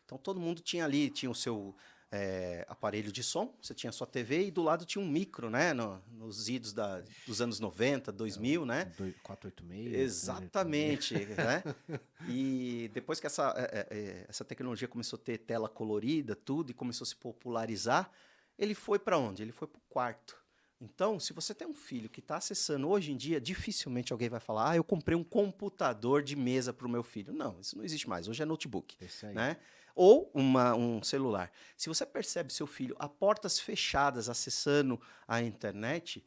Então todo mundo tinha ali, tinha o seu aparelho de som, você tinha a sua TV e do lado tinha um micro, né? Nos idos dos anos 90, 2000, né? 486. Exatamente, né? E depois que essa tecnologia começou a ter tela colorida, tudo, e começou a se popularizar, ele foi para onde? Ele foi para o quarto. Então, se você tem um filho que está acessando hoje em dia, dificilmente alguém vai falar, eu comprei um computador de mesa para o meu filho. Não, isso não existe mais. Hoje é notebook, né? Ou um celular. Se você percebe seu filho a portas fechadas acessando a internet,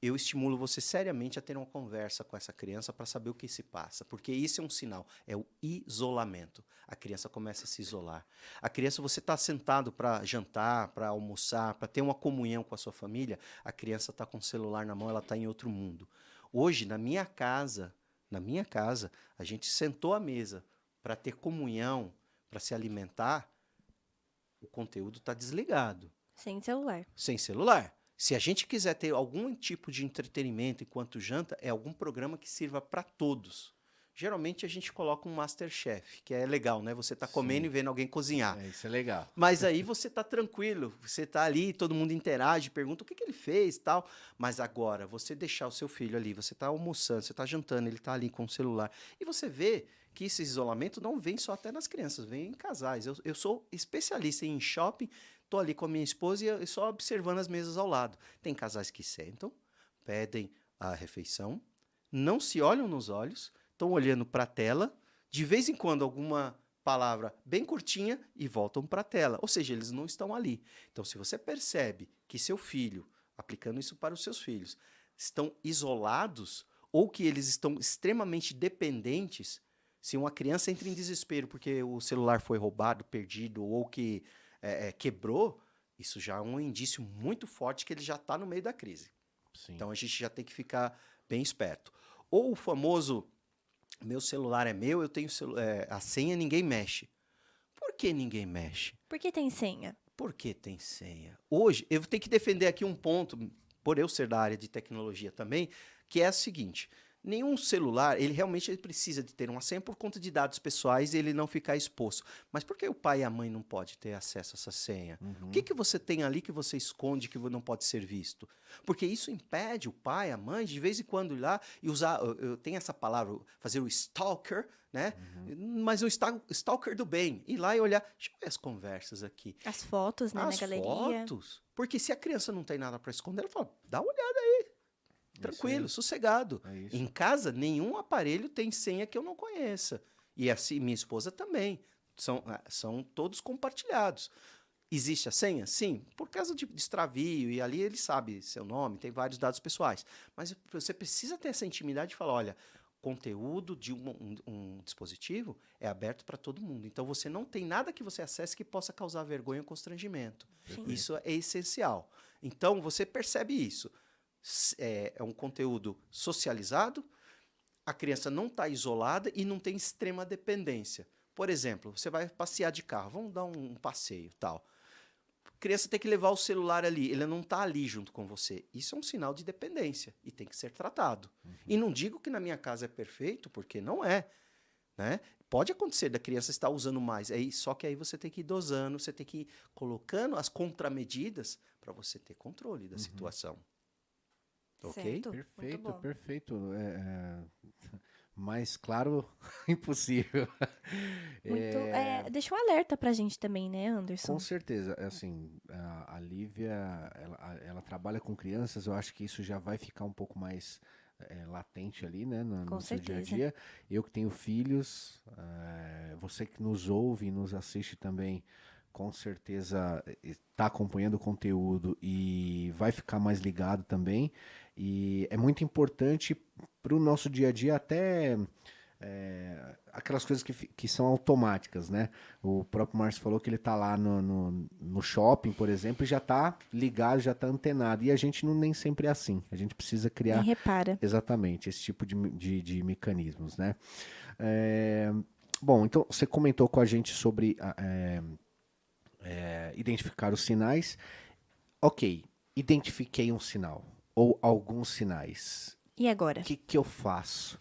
eu estimulo você seriamente a ter uma conversa com essa criança para saber o que se passa, porque isso é um sinal, é o isolamento. A criança começa a se isolar. A criança, você está sentado para jantar, para almoçar, para ter uma comunhão com a sua família, a criança está com o celular na mão, ela está em outro mundo. Hoje, na minha casa, a gente sentou à mesa para ter comunhão, para se alimentar, o conteúdo está desligado. Sem celular. Sem celular. Se a gente quiser ter algum tipo de entretenimento enquanto janta, é algum programa que sirva para todos. Geralmente a gente coloca um MasterChef, que é legal, né? Você tá comendo e vendo alguém cozinhar. Isso é legal. Mas aí você tá tranquilo, você tá ali, todo mundo interage, pergunta o que ele fez e tal. Mas agora, você deixar o seu filho ali, você tá almoçando, você tá jantando, ele tá ali com o celular, e você vê que esse isolamento não vem só até nas crianças, vem em casais. Eu sou especialista em shopping, tô ali com a minha esposa e só observando as mesas ao lado. Tem casais que sentam, pedem a refeição, não se olham nos olhos, estão olhando para a tela, de vez em quando alguma palavra bem curtinha e voltam para a tela. Ou seja, eles não estão ali. Então, se você percebe que seu filho, aplicando isso para os seus filhos, estão isolados ou que eles estão extremamente dependentes, se uma criança entra em desespero porque o celular foi roubado, perdido ou que quebrou, isso já é um indício muito forte que ele já está no meio da crise. Sim. Então, a gente já tem que ficar bem esperto. Ou o famoso, meu celular é meu, eu tenho a senha, ninguém mexe. Por que ninguém mexe? Por que tem senha? Por que tem senha? Hoje, eu tenho que defender aqui um ponto, por eu ser da área de tecnologia também, que é o seguinte: nenhum celular, ele realmente precisa de ter uma senha por conta de dados pessoais e ele não ficar exposto. Mas por que o pai e a mãe não podem ter acesso a essa senha? O que você tem ali que você esconde que não pode ser visto? Porque isso impede o pai, a mãe, de vez em quando ir lá e usar, eu tenho essa palavra, fazer o stalker, né? Mas o stalker do bem, ir lá e olhar, deixa eu ver as conversas aqui. As fotos, né, na galeria. As fotos. Porque se a criança não tem nada para esconder, ela fala, dá uma olhada aí. Tranquilo, sossegado. Em casa, nenhum aparelho tem senha que eu não conheça. E assim, minha esposa também. São todos compartilhados. Existe a senha? Sim, por causa de extravio, e ali ele sabe seu nome, tem vários dados pessoais. Mas você precisa ter essa intimidade de falar, olha, conteúdo de um dispositivo é aberto para todo mundo. Então, você não tem nada que você acesse que possa causar vergonha ou constrangimento. Sim. Isso é essencial. Então, você percebe isso. É um conteúdo socializado, a criança não está isolada e não tem extrema dependência. Por exemplo, você vai passear de carro, vamos dar um passeio, tal. A criança tem que levar o celular ali, ele não está ali junto com você. Isso é um sinal de dependência e tem que ser tratado. E não digo que na minha casa é perfeito, porque não é, né? Pode acontecer da criança estar usando mais, só que aí você tem que ir dosando, você tem que ir colocando as contramedidas para você ter controle da situação. Ok? Certo. Perfeito, Muito bom. perfeito. Mais claro, impossível. Deixa um alerta pra gente também, né, Anderson? Com certeza. Assim, a Lívia, ela trabalha com crianças, eu acho que isso já vai ficar um pouco mais latente ali, né, no seu dia a dia. Eu que tenho filhos, você que nos ouve e nos assiste também, com certeza está acompanhando o conteúdo e vai ficar mais ligado também. E é muito importante para o nosso dia a dia, até aquelas coisas que são automáticas, né? O próprio Márcio falou que ele está lá no shopping, por exemplo, e já está ligado, já está antenado. E a gente nem sempre é assim. A gente precisa criar Nem repara. exatamente esse tipo de mecanismos, né? Bom, então você comentou com a gente sobre identificar os sinais. Ok, identifiquei um sinal ou alguns sinais. E agora? O que eu faço?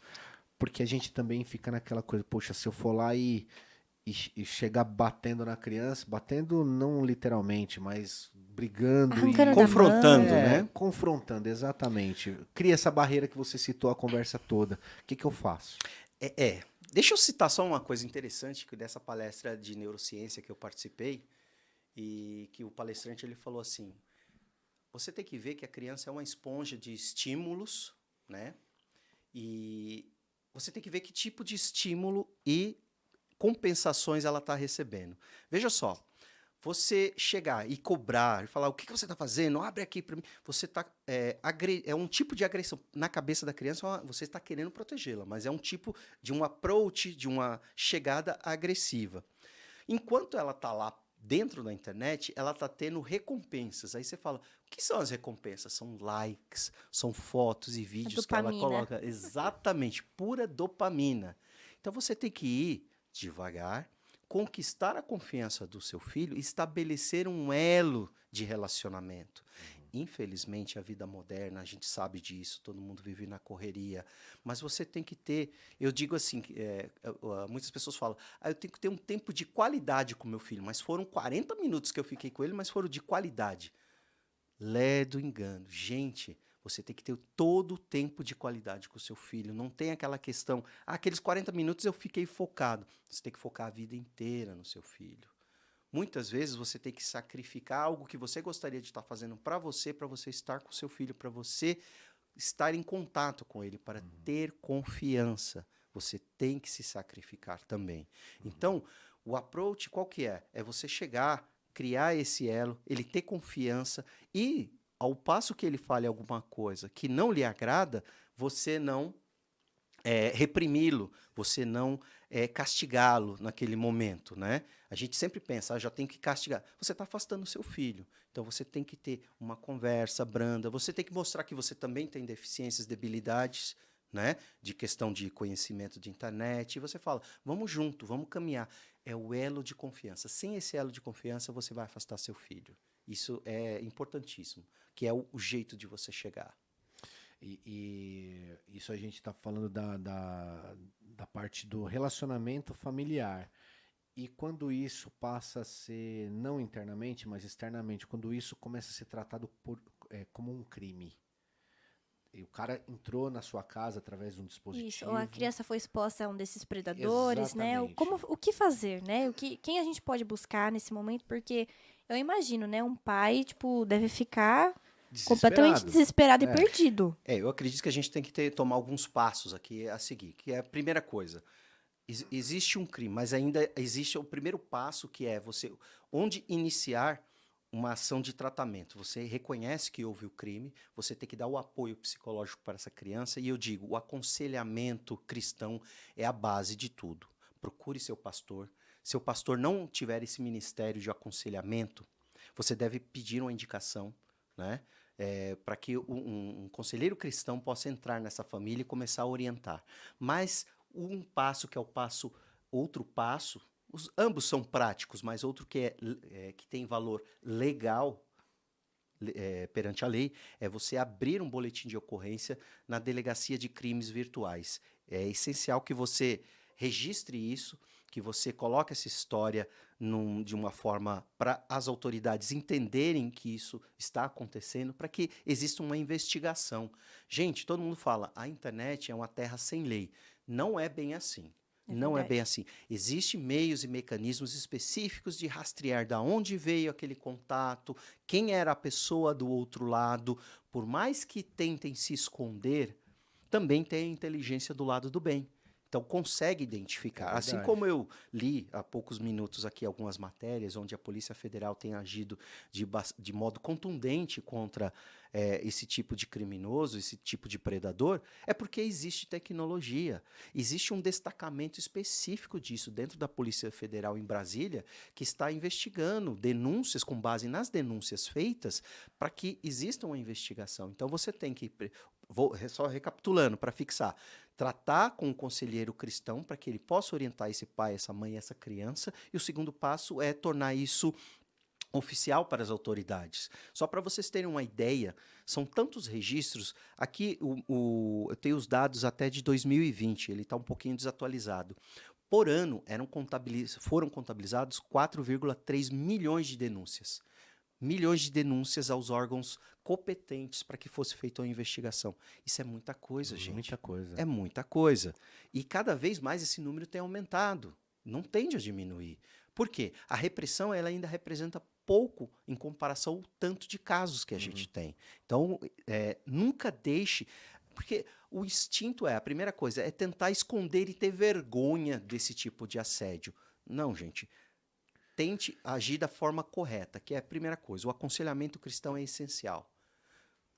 Porque a gente também fica naquela coisa, poxa, se eu for lá e chegar batendo na criança, batendo não literalmente, mas brigando Arrancando e da confrontando, mão. né? Confrontando, exatamente. Cria essa barreira que você citou a conversa toda. O que eu faço? Deixa eu citar só uma coisa interessante dessa palestra de neurociência que eu participei e que o palestrante ele falou assim, você tem que ver que a criança é uma esponja de estímulos, né? E você tem que ver que tipo de estímulo e compensações ela está recebendo. Veja só, você chegar e cobrar, e falar, o que você está fazendo? Abre aqui para mim. Você está é um tipo de agressão. Na cabeça da criança, você está querendo protegê-la, mas é um tipo de um approach, de uma chegada agressiva. Enquanto ela está lá dentro da internet, ela está tendo recompensas. Aí você fala, o que são as recompensas? São likes, são fotos e vídeos que ela coloca. Exatamente, pura dopamina. Então você tem que ir devagar, conquistar a confiança do seu filho e estabelecer um elo de relacionamento. Infelizmente, a vida moderna, a gente sabe disso, todo mundo vive na correria, mas você tem que ter, eu digo assim, muitas pessoas falam, eu tenho que ter um tempo de qualidade com meu filho, mas foram 40 minutos que eu fiquei com ele, mas foram de qualidade. Ledo engano. Gente, você tem que ter todo o tempo de qualidade com o seu filho, não tem aquela questão, aqueles 40 minutos eu fiquei focado, você tem que focar a vida inteira no seu filho. Muitas vezes você tem que sacrificar algo que você gostaria de estar fazendo para você estar com o seu filho, para você estar em contato com ele, para ter confiança. Você tem que se sacrificar também. Então, o approach qual que é? É você chegar, criar esse elo, ele ter confiança e, ao passo que ele fale alguma coisa que não lhe agrada, você não reprimi-lo, você não castigá-lo naquele momento, né? A gente sempre pensa, já tem que castigar. Você está afastando o seu filho. Então, você tem que ter uma conversa branda. Você tem que mostrar que você também tem deficiências, debilidades, né? De questão de conhecimento de internet. E você fala, vamos junto, vamos caminhar. É o elo de confiança. Sem esse elo de confiança, você vai afastar seu filho. Isso é importantíssimo, que é o jeito de você chegar. E isso a gente está falando da parte do relacionamento familiar. E quando isso passa a ser, não internamente, mas externamente, quando isso começa a ser tratado como um crime. E o cara entrou na sua casa através de um dispositivo. Isso, ou a criança foi exposta a um desses predadores, né? O que fazer, né? Quem a gente pode buscar nesse momento? Porque eu imagino, né? Um pai, deve ficar completamente desesperado e perdido. Eu acredito que a gente tem que tomar alguns passos aqui a seguir, que é a primeira coisa. Existe um crime, mas ainda existe o primeiro passo, que é onde iniciar uma ação de tratamento. Você reconhece que houve o crime, você tem que dar o apoio psicológico para essa criança, e eu digo, o aconselhamento cristão é a base de tudo. Procure seu pastor. Se o pastor não tiver esse ministério de aconselhamento, você deve pedir uma indicação, né? Para que um conselheiro cristão possa entrar nessa família e começar a orientar. Mas um passo que é outro passo, ambos são práticos, mas outro que tem valor legal perante a lei, é você abrir um boletim de ocorrência na Delegacia de Crimes Virtuais. É essencial que você registre isso, que você coloque essa história de uma forma para as autoridades entenderem que isso está acontecendo, para que exista uma investigação. Gente, todo mundo fala, a internet é uma terra sem lei. Não é bem assim. Não é bem assim. Existem meios e mecanismos específicos de rastrear de onde veio aquele contato, quem era a pessoa do outro lado. Por mais que tentem se esconder, também tem a inteligência do lado do bem. Então, consegue identificar. É assim verdade. como eu li há poucos minutos aqui algumas matérias onde a Polícia Federal tem agido de modo contundente contra esse tipo de criminoso, esse tipo de predador, é porque existe tecnologia. Existe um destacamento específico disso dentro da Polícia Federal em Brasília, que está investigando denúncias com base nas denúncias feitas para que exista uma investigação. Então, você tem que... Só recapitulando, para fixar, tratar com um conselheiro cristão para que ele possa orientar esse pai, essa mãe, essa criança. E o segundo passo é tornar isso oficial para as autoridades. Só para vocês terem uma ideia, são tantos registros. Aqui eu tenho os dados até de 2020, ele está um pouquinho desatualizado. Por ano, foram contabilizados 4,3 milhões de denúncias. Milhões de denúncias aos órgãos competentes para que fosse feita uma investigação. Isso é muita coisa, gente. Muita coisa. É muita coisa. E cada vez mais esse número tem aumentado. Não tende a diminuir. Por quê? A repressão ela ainda representa pouco em comparação ao tanto de casos que a gente tem. Então, nunca deixe... Porque o instinto a primeira coisa, é tentar esconder e ter vergonha desse tipo de assédio. Não, gente. Tente agir da forma correta, que é a primeira coisa. O aconselhamento cristão é essencial.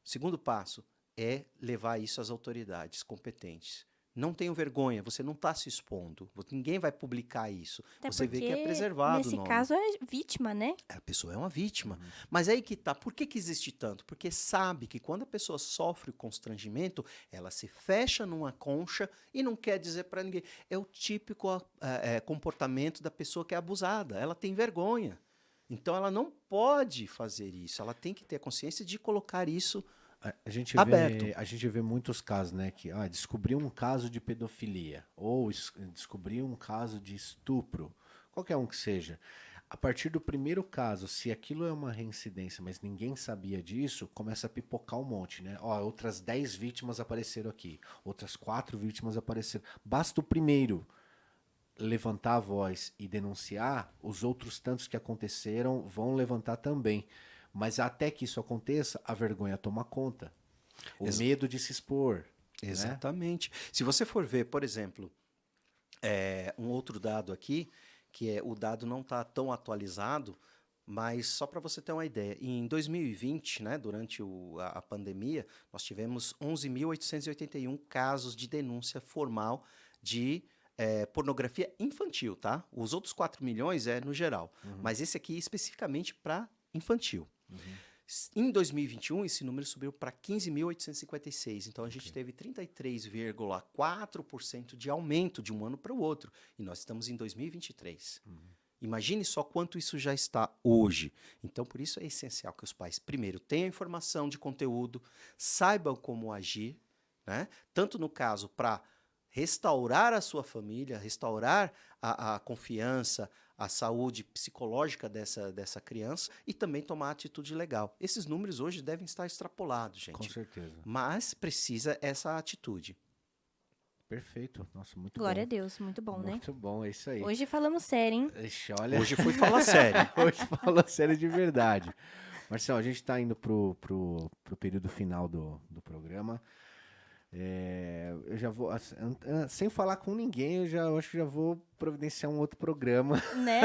O segundo passo é levar isso às autoridades competentes. Não tenham vergonha, você não está se expondo. Ninguém vai publicar isso. Até você vê que é porque, preservado nesse o nome. caso, é vítima, né? A pessoa é uma vítima. Mas aí que tá. Por que existe tanto? Porque sabe que quando a pessoa sofre o constrangimento, ela se fecha numa concha e não quer dizer para ninguém. É o típico comportamento da pessoa que é abusada. Ela tem vergonha. Então ela não pode fazer isso. Ela tem que ter a consciência de colocar isso aberto. A gente vê muitos casos, né? Que descobriu um caso de pedofilia ou descobriu um caso de estupro, qualquer um que seja. A partir do primeiro caso, se aquilo é uma reincidência, mas ninguém sabia disso, começa a pipocar um monte, né? Outras 10 vítimas apareceram aqui, outras 4 vítimas apareceram. Basta o primeiro levantar a voz e denunciar, os outros tantos que aconteceram vão levantar também. Mas até que isso aconteça, a vergonha toma conta. O medo de se expor. Exatamente. Né? Se você for ver, por exemplo, um outro dado aqui, que o dado não está tão atualizado, mas só para você ter uma ideia, em 2020, né, durante a pandemia, nós tivemos 11.881 casos de denúncia formal de pornografia infantil, tá? Os outros 4 milhões é no geral, mas esse aqui especificamente para infantil. Em 2021, esse número subiu para 15.856. Então, a gente teve 33,4% de aumento de um ano para o outro. E nós estamos em 2023. Imagine só quanto isso já está hoje. Então, por isso é essencial que os pais, primeiro, tenham informação de conteúdo, saibam como agir, né? Tanto no caso para restaurar a sua família, restaurar a confiança, a saúde psicológica dessa criança e também tomar atitude legal. Esses números hoje devem estar extrapolados, gente. Com certeza. Mas precisa essa atitude. Perfeito. Nossa, muito Glória bom. a Deus, muito bom, né? Muito bom, é isso aí. Hoje falamos sério, hein? Ixi, olha... Hoje fui falar sério. Hoje falou sério de verdade. Marcelo, a gente está indo pro período final do programa. Eu já vou, sem falar com ninguém, eu acho que já vou providenciar um outro programa, né?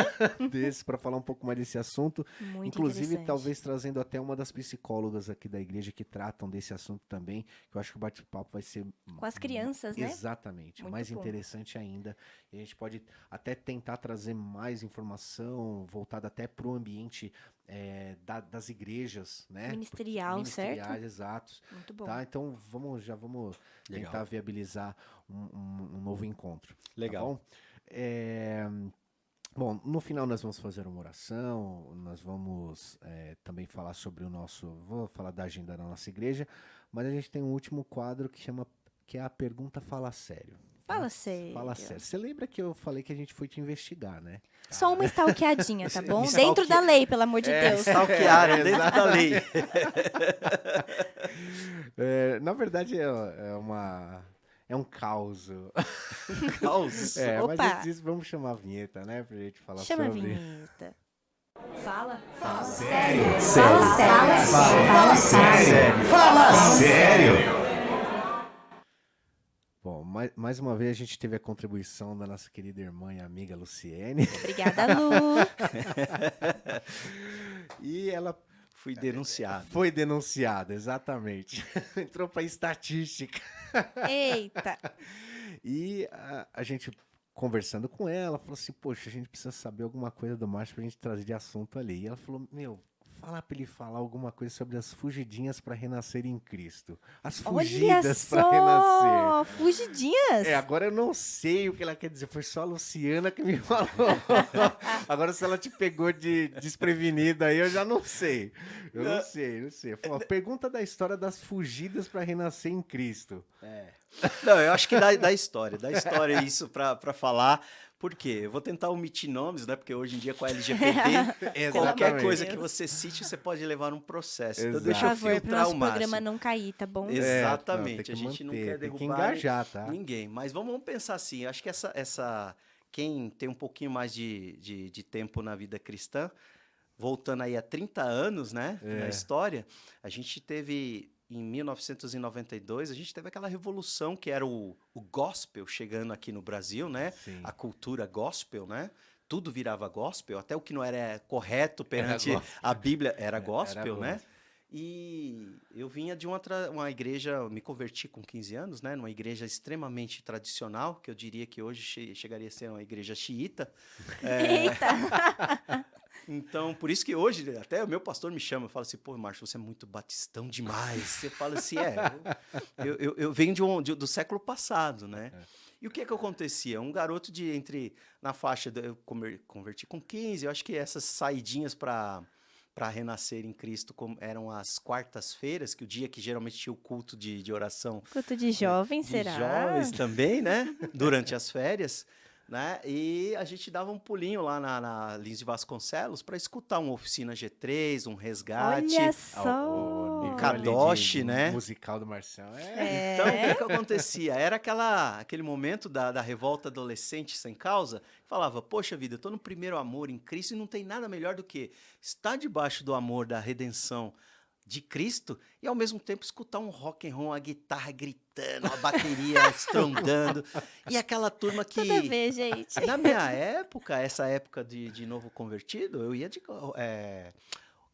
desse para falar um pouco mais desse assunto. Muito inclusive interessante. talvez trazendo até uma das psicólogas aqui da igreja que tratam desse assunto também, que eu acho que o bate-papo vai ser com as crianças, né? Exatamente, Muito mais bom. interessante ainda. E a gente pode até tentar trazer mais informação voltada até para o ambiente das igrejas, né? Ministeriais, certo? Exatos. Muito bom. Tá, então já vamos Legal. tentar viabilizar um novo encontro. Legal. Tá bom? Bom, no final nós vamos fazer uma oração, nós vamos também falar sobre vou falar da agenda da nossa igreja, mas a gente tem um último quadro que é a pergunta Fala Sério. Fala sério. Fala sério. Você lembra que eu falei que a gente foi te investigar, né? Só uma stalkeadinha, tá bom? Stalke- Dentro da lei, pelo amor de Deus. Stalkearam dentro da lei. Na verdade, é um caos. Caos. Opa. Mas antes disso, vamos chamar a vinheta, né? Pra gente falar Chama a sobre... vinheta. Fala Sério. Fala sério. Bom, mais uma vez a gente teve a contribuição da nossa querida irmã e amiga Luciene. Obrigada, Lu. E ela Fui denunciado. foi denunciada, exatamente. Entrou pra estatística. Eita. E a gente conversando com ela, falou assim, poxa, a gente precisa saber alguma coisa do Márcio pra gente trazer de assunto ali. E ela falou, fala pra ele falar alguma coisa sobre as fugidinhas pra renascer em Cristo. As Olha fugidas pra renascer. só! Fugidinhas? Agora eu não sei o que ela quer dizer. Foi só a Luciana que me falou. Agora, se ela te pegou de desprevenida aí, eu já não sei. Eu não sei. Foi uma pergunta da história das fugidas para renascer em Cristo. Não, eu acho que da história isso pra falar. Por quê? Eu vou tentar omitir nomes, né? Porque hoje em dia com a LGBT, qualquer Exatamente. coisa que você cite, você pode levar um processo. Então Exato. deixa Por eu favor, pro filtrar nosso o máximo. programa não cair, tá bom? Exatamente. Não, tem A que gente não manter, quer tem que derrubar engajar, tá? ninguém. Mas vamos pensar assim. Acho que quem tem um pouquinho mais de tempo na vida cristã, voltando aí a 30 anos, né? Na história, a gente teve... Em 1992, a gente teve aquela revolução que era o gospel chegando aqui no Brasil, né? Sim. A cultura gospel, né? Tudo virava gospel, até o que não era correto perante a Bíblia era gospel, né? E eu vinha de uma igreja, eu me converti com 15 anos, né? Numa igreja extremamente tradicional, que eu diria que hoje chegaria a ser uma igreja xiita. Eita! Então, por isso que hoje, até o meu pastor me chama, fala assim, pô, Márcio, você é muito batistão demais. Você fala assim, eu venho do século passado, né? E o que acontecia? Um garoto na faixa, eu converti com 15, eu acho que essas saidinhas para renascer em Cristo eram as quartas-feiras, que o dia que geralmente tinha o culto de oração. Culto de jovens, De será? jovens também, né? Durante as férias. Né? E a gente dava um pulinho lá na Lins de Vasconcelos para escutar uma oficina G3, um resgate. Olha só! Um kadosh, né? Musical do Marcião. Então, o que acontecia? Era aquele momento da revolta adolescente sem causa. Falava, poxa vida, eu tô no primeiro amor em Cristo e não tem nada melhor do que estar debaixo do amor, da redenção de Cristo e ao mesmo tempo escutar um rock and roll, a guitarra gritando, a bateria estrondando e aquela turma que... Tudo a ver, gente. Na minha época, essa época de novo convertido, eu ia de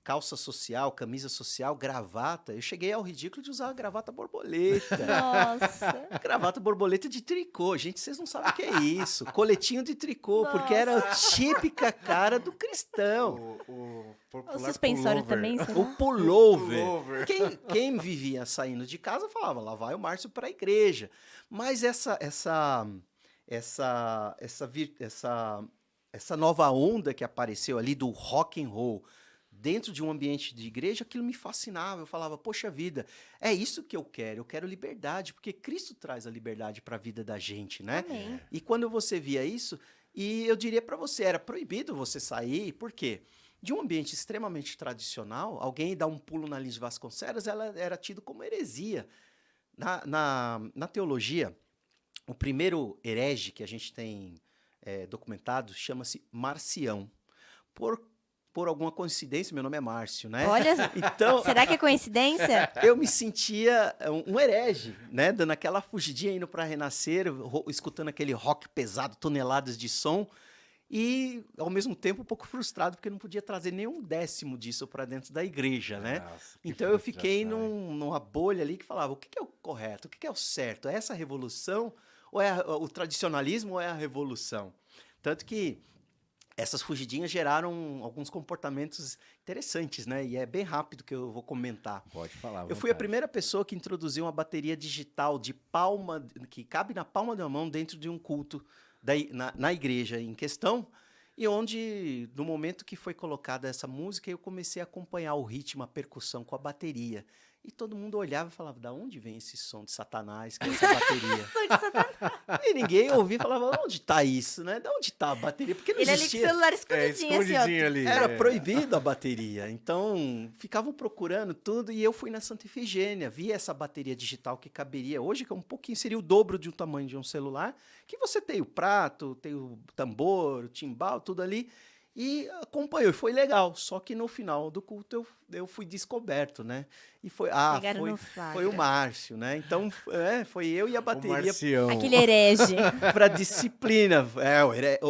calça social, camisa social, gravata. Eu cheguei ao ridículo de usar a gravata borboleta. Nossa! Gravata borboleta de tricô. Gente, vocês não sabem o que é isso. Coletinho de tricô, porque era a típica cara do cristão. O O suspensório também, será? O pullover. Quem vivia saindo de casa falava, lá vai o Márcio para a igreja. Mas essa nova onda que apareceu ali do rock and roll dentro de um ambiente de igreja, aquilo me fascinava. Eu falava, poxa vida, é isso que eu quero liberdade, porque Cristo traz a liberdade para a vida da gente, né? Amém. E quando você via isso, e eu diria para você, era proibido você sair, por quê? De um ambiente extremamente tradicional, alguém dar um pulo na Lins de Vasconcelos, ela era tido como heresia. Na teologia, o primeiro herege que a gente tem documentado chama-se Marcião. Por alguma coincidência, meu nome é Márcio, né? Olha, então, será que é coincidência? eu me sentia um herege, né? Dando aquela fugidinha, indo para renascer, escutando aquele rock pesado, toneladas de som, e, ao mesmo tempo, um pouco frustrado, porque não podia trazer nenhum décimo disso para dentro da igreja, né? Nossa, então, eu fiquei numa bolha ali que falava, o que é o correto, o que é o certo? É essa revolução, ou é o tradicionalismo, ou é a revolução? Tanto que essas fugidinhas geraram alguns comportamentos interessantes, né? E é bem rápido que eu vou comentar. Pode falar. Eu fui a primeira pessoa que introduziu uma bateria digital de palma, que cabe na palma da mão dentro de um culto na igreja em questão, e onde, no momento que foi colocada essa música, eu comecei a acompanhar o ritmo, a percussão com a bateria. E todo mundo olhava e falava, da onde vem esse som de Satanás, que é essa bateria? E ninguém ouvia e falava, onde está isso, né? De onde está a bateria? Porque não Ele ali com o existia. celular escondidinho, assim, ó. ali. Era proibido a bateria, então ficavam procurando tudo e eu fui na Santa Efigênia, vi essa bateria digital que caberia hoje, que é um pouquinho, seria o dobro do tamanho de um celular, que você tem o prato, tem o tambor, o timbal, tudo ali, e acompanhou, e foi legal, só que no final do culto eu eu fui descoberto, né? E Pegaram no foi o flagra. Márcio, né? Então, foi eu e a O bateria Marcião. Aquele herege. pra disciplina.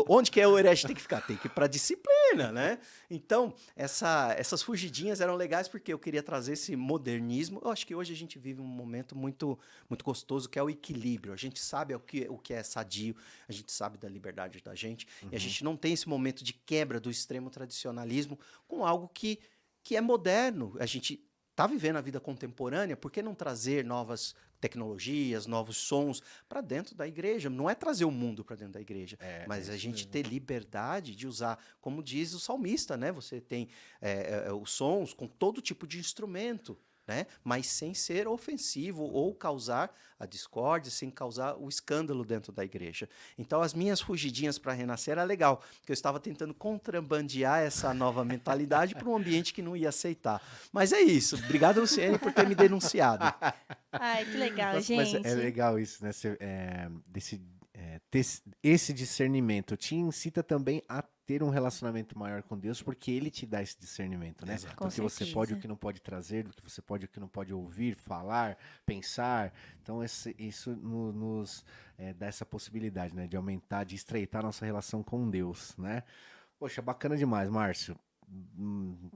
Onde que o herege tem que ficar? Tem que ir pra disciplina, né? Então, essas fugidinhas eram legais porque eu queria trazer esse modernismo. Eu acho que hoje a gente vive um momento muito, muito gostoso, que é o equilíbrio. A gente sabe o que é sadio, a gente sabe da liberdade da gente, e a gente não tem esse momento de quebra do extremo tradicionalismo com algo que é moderno. A gente está vivendo a vida contemporânea, por que não trazer novas tecnologias, novos sons para dentro da igreja? Não é trazer o mundo para dentro da igreja, mas a gente ter liberdade de usar, como diz o salmista, né? Você tem os sons com todo tipo de instrumento, né? Mas sem ser ofensivo ou causar a discórdia, sem causar o escândalo dentro da igreja. Então, as minhas fugidinhas para renascer era legal, porque eu estava tentando contrabandear essa nova mentalidade para um ambiente que não ia aceitar. Mas é isso. Obrigado, Luciene, por ter me denunciado. Ai, que legal, Mas gente. é legal isso, né? Ter esse discernimento te incita também a ter um relacionamento maior com Deus, porque Ele te dá esse discernimento, né? Exato. Do que Com você pode e o certeza. que não pode trazer, do que você pode e o que não pode ouvir, falar, pensar. Então, isso nos dá essa possibilidade, né? De aumentar, de estreitar nossa relação com Deus, né? Poxa, bacana demais, Márcio.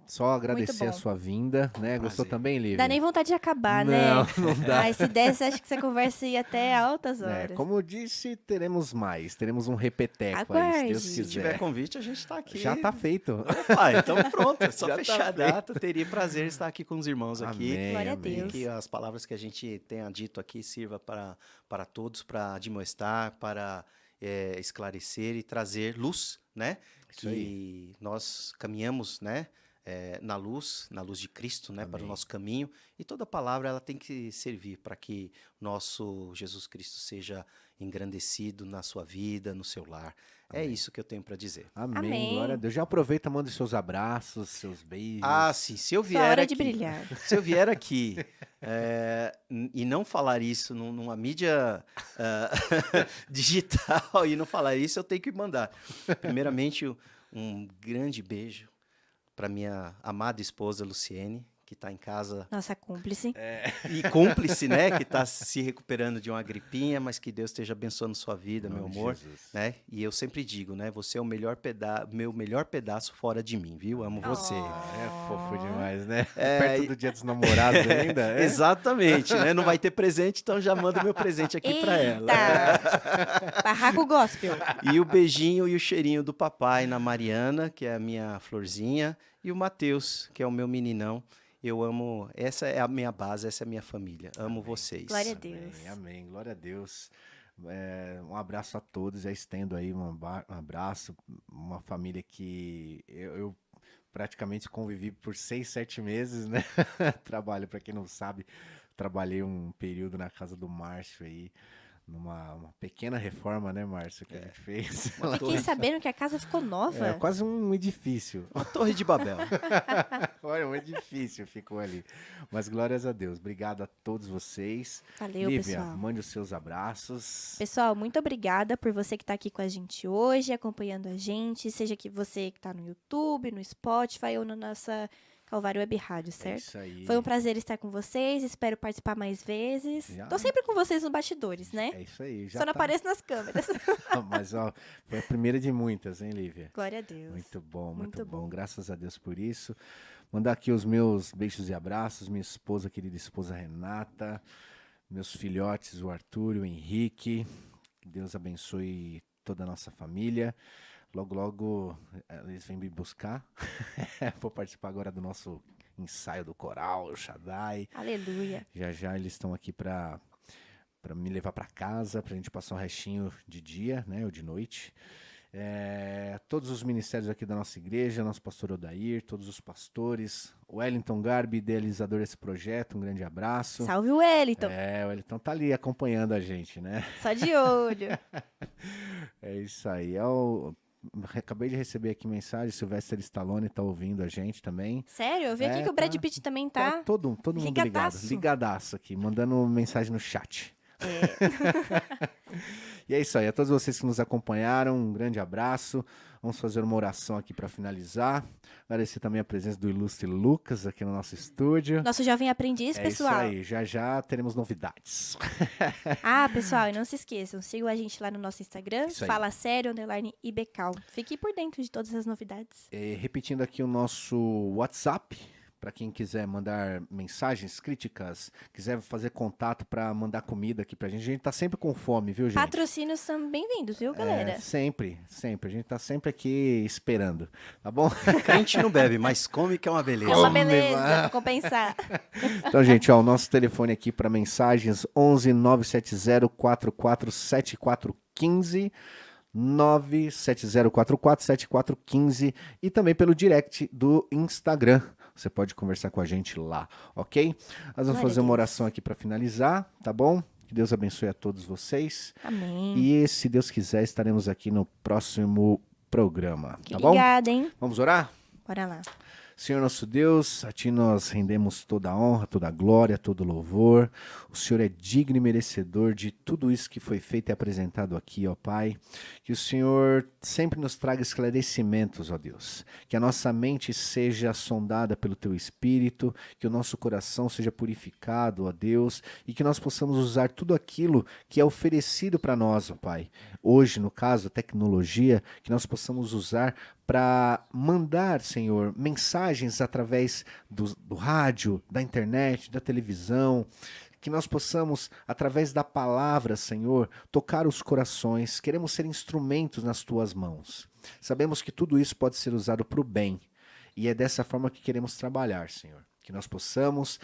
Só agradecer a bom. sua vinda, né? Gostou Prazer. também, Lívia? Dá nem vontade de acabar, Não, né? não dá. Ai, se desse, acho que essa conversa ia até altas horas. Como eu disse, teremos mais. Teremos um repeteco aí, se Aguarde. Deus Se Se tiver quiser. convite, a gente está aqui. Já tá feito. Opa, então pronto, é só Já fechar tá a data. Teria prazer em estar aqui com os irmãos aqui. Amém, Glória a amém. Deus. Que as palavras que a gente tenha dito aqui sirva para todos, para admoestar, para esclarecer e trazer luz, né? Isso Que nós caminhamos, né? Na luz de Cristo, né? Para o Amém. nosso caminho. E toda palavra ela tem que servir para que nosso Jesus Cristo seja engrandecido na sua vida, no seu lar. É isso que eu tenho para dizer. Amém, Amém. glória a Deus. Já aproveita, manda os seus abraços, seus beijos. Ah, sim. Se eu Sua vier hora aqui, de brilhar. se eu vier aqui e não falar isso numa mídia digital e não falar isso, eu tenho que mandar. Primeiramente, um grande beijo para minha amada esposa Luciene, que está em casa Nossa cúmplice. e cúmplice, né? Que está se recuperando de uma gripinha, mas que Deus esteja abençoando sua vida, Em meu nome de amor. Jesus. Né? E eu sempre digo, né? Você é o meu melhor pedaço fora de mim, viu? Amo você. É fofo demais, né? É, Perto do dia dos namorados ainda. É? Exatamente, né? Não vai ter presente, então já mando meu presente aqui para ela. Eita! Barraco gospel. E o beijinho e o cheirinho do papai na Mariana, que é a minha florzinha, e o Matheus, que é o meu meninão. Eu amo, essa é a minha base, essa é a minha família. Amo vocês. Glória a Deus. Amém, amém. Glória a Deus. Um abraço a todos. Já estendo aí um abraço. Uma família que eu praticamente convivi por 6, 7 meses, né? Trabalho, para quem não sabe, trabalhei um período na casa do Márcio aí. Uma pequena reforma, né, Márcio, que a gente fez. Fiquei sabendo que a casa ficou nova. É quase um edifício. Uma Torre de Babel. Olha, um edifício ficou ali. Mas glórias a Deus. Obrigado a todos vocês. Valeu, Lívia, pessoal. mande os seus abraços. Pessoal, muito obrigada por você que está aqui com a gente hoje, acompanhando a gente, seja que você que está no YouTube, no Spotify ou na nossa Calvário Web Rádio, É certo? isso aí. Foi um prazer estar com vocês, espero participar mais vezes. Já. Tô sempre com vocês nos bastidores, né? É isso aí. Já Só não tá. apareço nas câmeras. Mas ó, foi a primeira de muitas, hein, Lívia? Glória a Deus. Muito bom, muito Muito bom. bom. Graças a Deus por isso. Mandar aqui os meus beijos e abraços, minha esposa, querida esposa Renata, meus filhotes, o Arthur e o Henrique. Que Deus abençoe toda a nossa família. Logo, logo eles vêm me buscar. Vou participar agora do nosso ensaio do coral, o Shaddai. Aleluia. Já já eles estão aqui para me levar para casa, para a gente passar um restinho de dia, né, ou de noite. Todos os ministérios aqui da nossa igreja, nosso pastor Odair, todos os pastores, o Wellington Garbi, idealizador desse projeto, um grande abraço. Salve o Wellington. O Wellington tá ali acompanhando a gente, né? Só de olho. É isso aí. Acabei de receber aqui mensagem, Sylvester Stallone tá ouvindo a gente também. Sério? Eu vi aqui que o Brad tá. Pitt também tá. Todo mundo ligado, Ligadaço. ligadaço aqui, mandando mensagem no chat. E é isso aí, a todos vocês que nos acompanharam, um grande abraço. Vamos fazer uma oração aqui para finalizar. Agradecer também a presença do ilustre Lucas aqui no nosso estúdio. Nosso jovem aprendiz, pessoal. É isso aí, já já teremos novidades. Pessoal, e não se esqueçam, sigam a gente lá no nosso Instagram, Isso aí. Fala Sério, _IBCal. Fique por dentro de todas as novidades. Repetindo aqui o nosso WhatsApp, para quem quiser mandar mensagens, críticas, quiser fazer contato para mandar comida aqui pra gente. A gente tá sempre com fome, viu, gente? Patrocínios são bem-vindos, viu, galera? Sempre. A gente tá sempre aqui esperando, tá bom? Crente não bebe, mas come que é uma beleza. É uma beleza, compensar. Então, gente, ó, o nosso telefone aqui para mensagens 11 970 44 7415 97044 7415 e também pelo direct do Instagram. Você pode conversar com a gente lá, ok? Nós vamos fazer uma oração aqui para finalizar, tá bom? Que Deus abençoe a todos vocês. Amém. E se Deus quiser, estaremos aqui no próximo programa, tá bom? Obrigada, hein? Vamos orar? Bora lá. Senhor nosso Deus, a Ti nós rendemos toda a honra, toda a glória, todo o louvor. O Senhor é digno e merecedor de tudo isso que foi feito e apresentado aqui, ó Pai. Que o Senhor sempre nos traga esclarecimentos, ó Deus. Que a nossa mente seja sondada pelo Teu Espírito, que o nosso coração seja purificado, ó Deus, e que nós possamos usar tudo aquilo que é oferecido para nós, ó Pai. Hoje, no caso, a tecnologia, que nós possamos usar para mandar, Senhor, mensagens através do rádio, da internet, da televisão, que nós possamos, através da palavra, Senhor, tocar os corações. Queremos ser instrumentos nas Tuas mãos. Sabemos que tudo isso pode ser usado para o bem, e é dessa forma que queremos trabalhar, Senhor. Que nós possamos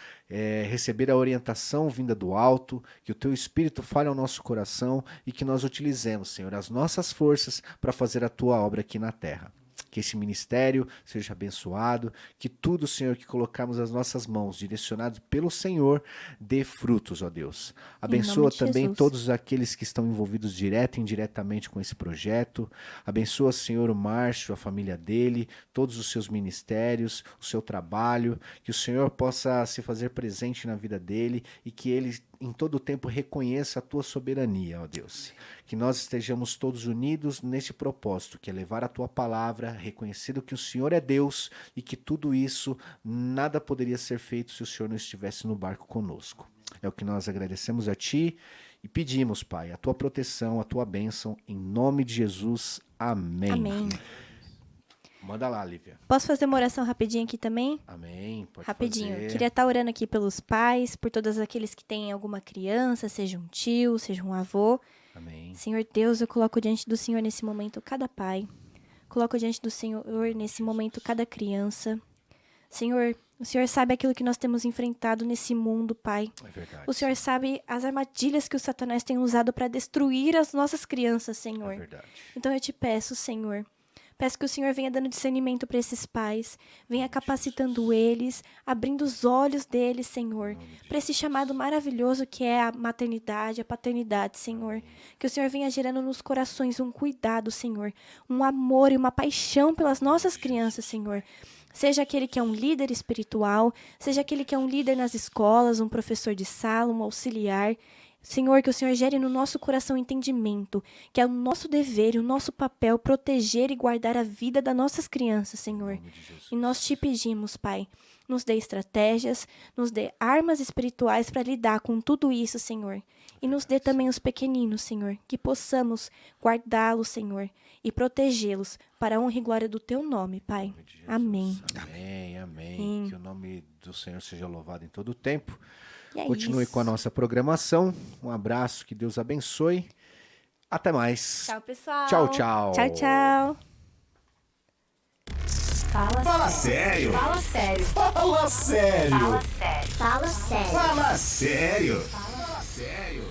receber a orientação vinda do alto, que o Teu Espírito fale ao nosso coração e que nós utilizemos, Senhor, as nossas forças para fazer a Tua obra aqui na terra. Que esse ministério seja abençoado, que tudo, Senhor, que colocarmos as nossas mãos, direcionados pelo Senhor, dê frutos, ó Deus. Abençoa também Jesus. todos aqueles que estão envolvidos direto e indiretamente com esse projeto. Abençoa, Senhor, o Márcio, a família dele, todos os seus ministérios, o seu trabalho, que o Senhor possa se fazer presente na vida dele e que ele em todo o tempo reconheça a Tua soberania, ó Deus. Que nós estejamos todos unidos nesse propósito, que é levar a Tua palavra, reconhecendo que o Senhor é Deus e que tudo isso, nada poderia ser feito se o Senhor não estivesse no barco conosco. É o que nós agradecemos a Ti e pedimos, Pai, a Tua proteção, a Tua bênção, em nome de Jesus. Amém. Amém. Manda lá, Lívia. Posso fazer uma oração rapidinho aqui também? Amém. Pode Rapidinho. fazer. Queria estar orando aqui pelos pais, por todos aqueles que têm alguma criança, seja um tio, seja um avô. Amém. Senhor Deus, eu coloco diante do Senhor nesse momento cada pai. Coloco diante do Senhor nesse momento cada criança. Senhor, o Senhor sabe aquilo que nós temos enfrentado nesse mundo, Pai. É verdade. O Senhor sabe as armadilhas que o Satanás tem usado para destruir as nossas crianças, Senhor. É verdade. Então eu te peço, Senhor. Peço que o Senhor venha dando discernimento para esses pais, venha capacitando eles, abrindo os olhos deles, Senhor, para esse chamado maravilhoso que é a maternidade, a paternidade, Senhor. Que o Senhor venha gerando nos corações um cuidado, Senhor, um amor e uma paixão pelas nossas crianças, Senhor. Seja aquele que é um líder espiritual, seja aquele que é um líder nas escolas, um professor de sala, um auxiliar. Senhor, que o Senhor gere no nosso coração entendimento, que é o nosso dever e o nosso papel proteger e guardar a vida das nossas crianças, Senhor. E nós te pedimos, Pai, nos dê estratégias, nos dê armas espirituais para lidar com tudo isso, Senhor. E nos dê também os pequeninos, Senhor, que possamos guardá-los, Senhor, e protegê-los para a honra e glória do Teu nome, Pai. Amém. Amém, amém. Que o nome do Senhor seja louvado em todo o tempo. E é Continue isso. com a nossa programação. Um abraço, que Deus abençoe. Até mais. Tchau, pessoal. Tchau, tchau. Tchau, tchau. Fala sério. Fala sério. Fala sério. Fala sério. Fala sério. Fala sério. Fala sério.